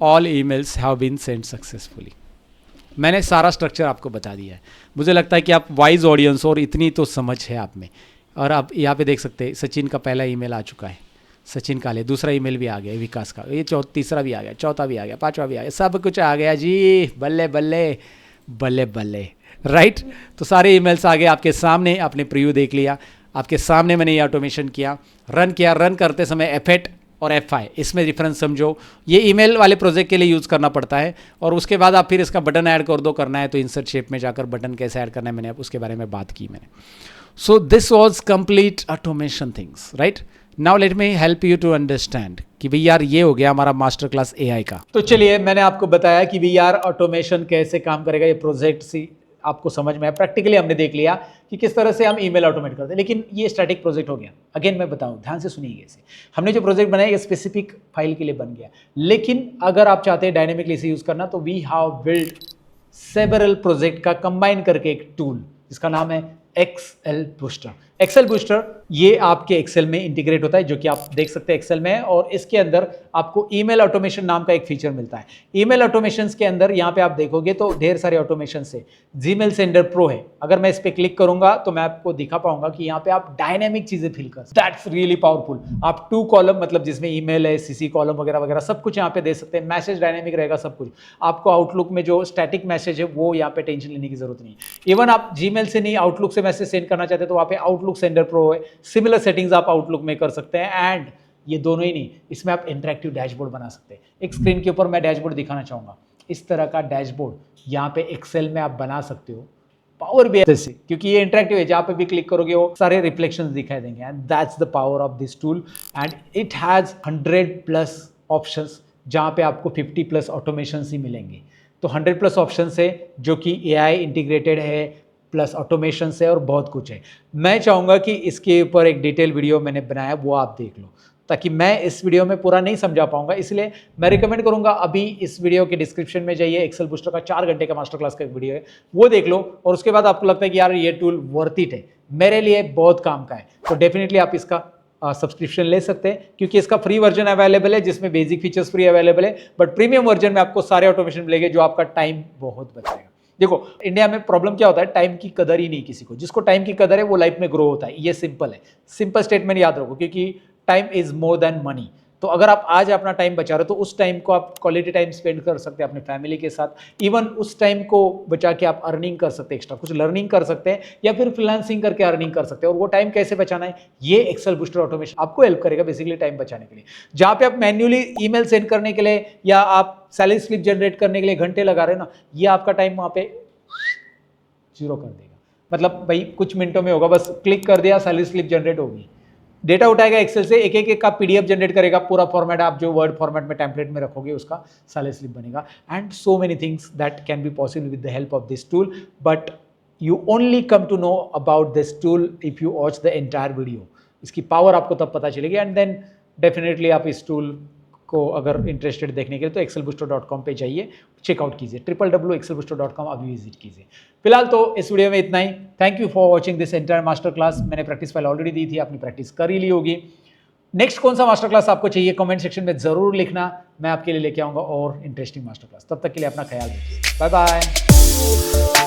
All emails have been send successfully. मैंने सारा स्ट्रक्चर आपको बता दिया है। मुझे लगता है कि आप वाइज ऑडियंस और इतनी तो समझ है आप में। और आप यहाँ पे देख सकते हैं सचिन का पहला ईमेल आ चुका है, सचिन काले, दूसरा ईमेल भी आ गया विकास का, ये तीसरा भी आ गया, चौथा भी आ गया, पांचवा भी आ गया, सब कुछ आ गया जी, बल्ले बल्ले राइट। तो सारे ईमेल्स आ गए आपके सामने, आपने प्रीव्यू देख लिया, आपके सामने मैंने ये ऑटोमेशन किया, रन करते समय F8 और F5 इसमें डिफरेंस समझो। ये ईमेल वाले प्रोजेक्ट के लिए यूज़ करना पड़ता है, और उसके बाद आप फिर इसका बटन ऐड कर दो, करना है तो इंसर्ट शेप में जाकर बटन कैसे ऐड करना है मैंने उसके बारे में बात की मैंने। So this was complete automation things, right. Now let me help you to understand कि भाई यार ये हो गया हमारा मास्टर क्लास AI का। तो चलिए, मैंने आपको बताया कि भाई यार ऑटोमेशन कैसे काम करेगा, ये प्रोजेक्ट सी आपको समझ में आया। प्रैक्टिकली हमने देख लिया कि किस तरह से हम ईमेल ऑटोमेट करते हैं, लेकिन ये स्टैटिक प्रोजेक्ट हो गया। अगेन मैं बताऊं, ध्यान से सुनिएगा इसे। हमने जो प्रोजेक्ट बनाया ये स्पेसिफिक फाइल के लिए बन गया, लेकिन अगर आप चाहते हैं डायनेमिकली इसे यूज करना, तो we have build several project का कंबाइन करके एक टूल, जिसका नाम है एक्सेल बूस्टर। एक्सेल बूस्टर ये आपके एक्सेल में इंटीग्रेट होता है, जो कि आप देख सकते हैं एक्सेल में है, और इसके अंदर आपको ईमेल ऑटोमेशन नाम का एक फीचर मिलता है। ईमेल ऑटोमेशन के अंदर यहाँ पे आप देखोगे तो ढेर सारे ऑटोमेशन है। जीमेल सेंडर प्रो है, अगर मैं इस पर क्लिक करूंगा तो मैं आपको दिखा पाऊंगा कि यहाँ पे आप डायनेमिक चीजें फिल कर, दैट्स रियली पावरफुल। आप 2 कॉलम मतलब जिसमें ईमेल है, CC कॉलम वगैरह वगैरह सब कुछ यहाँ पे दे सकते हैं। मैसेज डायनेमिक रहेगा सब कुछ। आपको आउटलुक में जो स्टैटिक मैसेज है वो यहाँ पे टेंशन लेने की जरूरत नहीं है। इवन आप जीमेल से नहीं आउटलुक से मैसेज सेंड करना चाहते हैं तो वहाँ पे आउटलुक सेंडर प्रो है। सिमिलर सेटिंग्स आप आउटलुक में कर सकते हैं। एंड ये दोनों ही नहीं, इसमें आप इंटरेक्टिव डैशबोर्ड बना सकते हैं। एक स्क्रीन के ऊपर मैं डैशबोर्ड दिखाना चाहूंगा, इस तरह का डैशबोर्ड यहाँ पे एक्सेल में आप बना सकते हो पावर BI से, क्योंकि ये इंटरेक्टिव है। जहाँ पे भी क्लिक करोगे वो सारे रिफ्लेक्शंस दिखाई देंगे। And that's the power of this tool. And it has 100+ options, जहाँ पे आपको 50+ ऑटोमेशन ही मिलेंगे। तो 100+ ऑप्शन है जो कि AI इंटीग्रेटेड है, प्लस ऑटोमेशन है और बहुत कुछ है। मैं चाहूँगा कि इसके ऊपर एक डिटेल वीडियो मैंने बनाया, वो आप देख लो, ताकि मैं इस वीडियो में पूरा नहीं समझा पाऊंगा, इसलिए मैं रिकमेंड करूंगा अभी इस वीडियो के डिस्क्रिप्शन में जाइए, एक्सेल बूस्टर का 4 घंटे का मास्टर क्लास का एक वीडियो है, वो देख लो, और उसके बाद आपको लगता है कि यार ये टूल वर्थ इट है, मेरे लिए बहुत काम का है, तो डेफिनेटली आप इसका सब्सक्रिप्शन ले सकते हैं, क्योंकि इसका फ्री वर्जन अवेलेबल है जिसमें बेसिक फीचर्स फ्री अवेलेबल है, बट प्रीमियम वर्जन में आपको सारे ऑटोमेशन मिलेंगे जो आपका टाइम बहुत बचाएगा। देखो इंडिया में प्रॉब्लम क्या होता है, टाइम की कदर ही नहीं किसी को, जिसको टाइम की कदर है वो लाइफ में ग्रो होता है, ये सिंपल है, सिंपल स्टेटमेंट याद रखो, क्योंकि time is more then money. तो अगर आप आज अपना टाइम बचा रहे हो तो उस टाइम को आप क्वालिटी टाइम स्पेंड कर सकते हैं अपने फैमिली के साथ, इवन उस टाइम को बचा के आप अर्निंग कर सकते हैं, एक्स्ट्रा कुछ लर्निंग कर सकते हैं, या फिर फ्रीलांसिंग करके अर्निंग कर सकते हैं। और वो टाइम कैसे बचाना है, ये एक्सेल बूस्टर ऑटोमेशन आपको हेल्प करेगा बेसिकली टाइम बचाने के लिए। जहाँ पे आप मैन्युअली ईमेल सेंड करने के लिए या आप सैलरी स्लिप जनरेट करने के लिए घंटे लगा रहे हो ना, ये आपका टाइम वहाँ पे 0 कर देगा। मतलब भाई कुछ मिनटों में होगा, बस क्लिक कर दिया, सैलरी स्लिप जनरेट होगी, डेटा उठाएगा एक्सेल से, एक एक का PDF जनरेट करेगा, पूरा फॉर्मेट आप जो वर्ड फॉर्मेट में टेम्पलेट में रखोगे उसका सैलरी स्लिप बनेगा, and so many things that can be possible with the help of this tool. But you only come to know about this tool if you watch the entire video. इसकी power आपको तब पता चलेगी, and then definitely आप इस tool को अगर interested देखने के लिए तो excelbooster.com पे जाइए, चेकआउट कीजिए, www.excelbooster.com अभी विजिट कीजिए। फिलहाल तो इस वीडियो में इतना ही। Thank you for watching this entire master class. मैंने प्रैक्टिस फाइल ऑलरेडी दी थी, आपने प्रैक्टिस कर ही ली होगी। नेक्स्ट कौन सा मास्टर क्लास आपको चाहिए कमेंट सेक्शन में जरूर लिखना, मैं आपके लिए लेके आऊँगा और इंटरेस्टिंग मास्टर क्लास। तब तक के लिए अपना ख्याल रखिए, बाय बाय।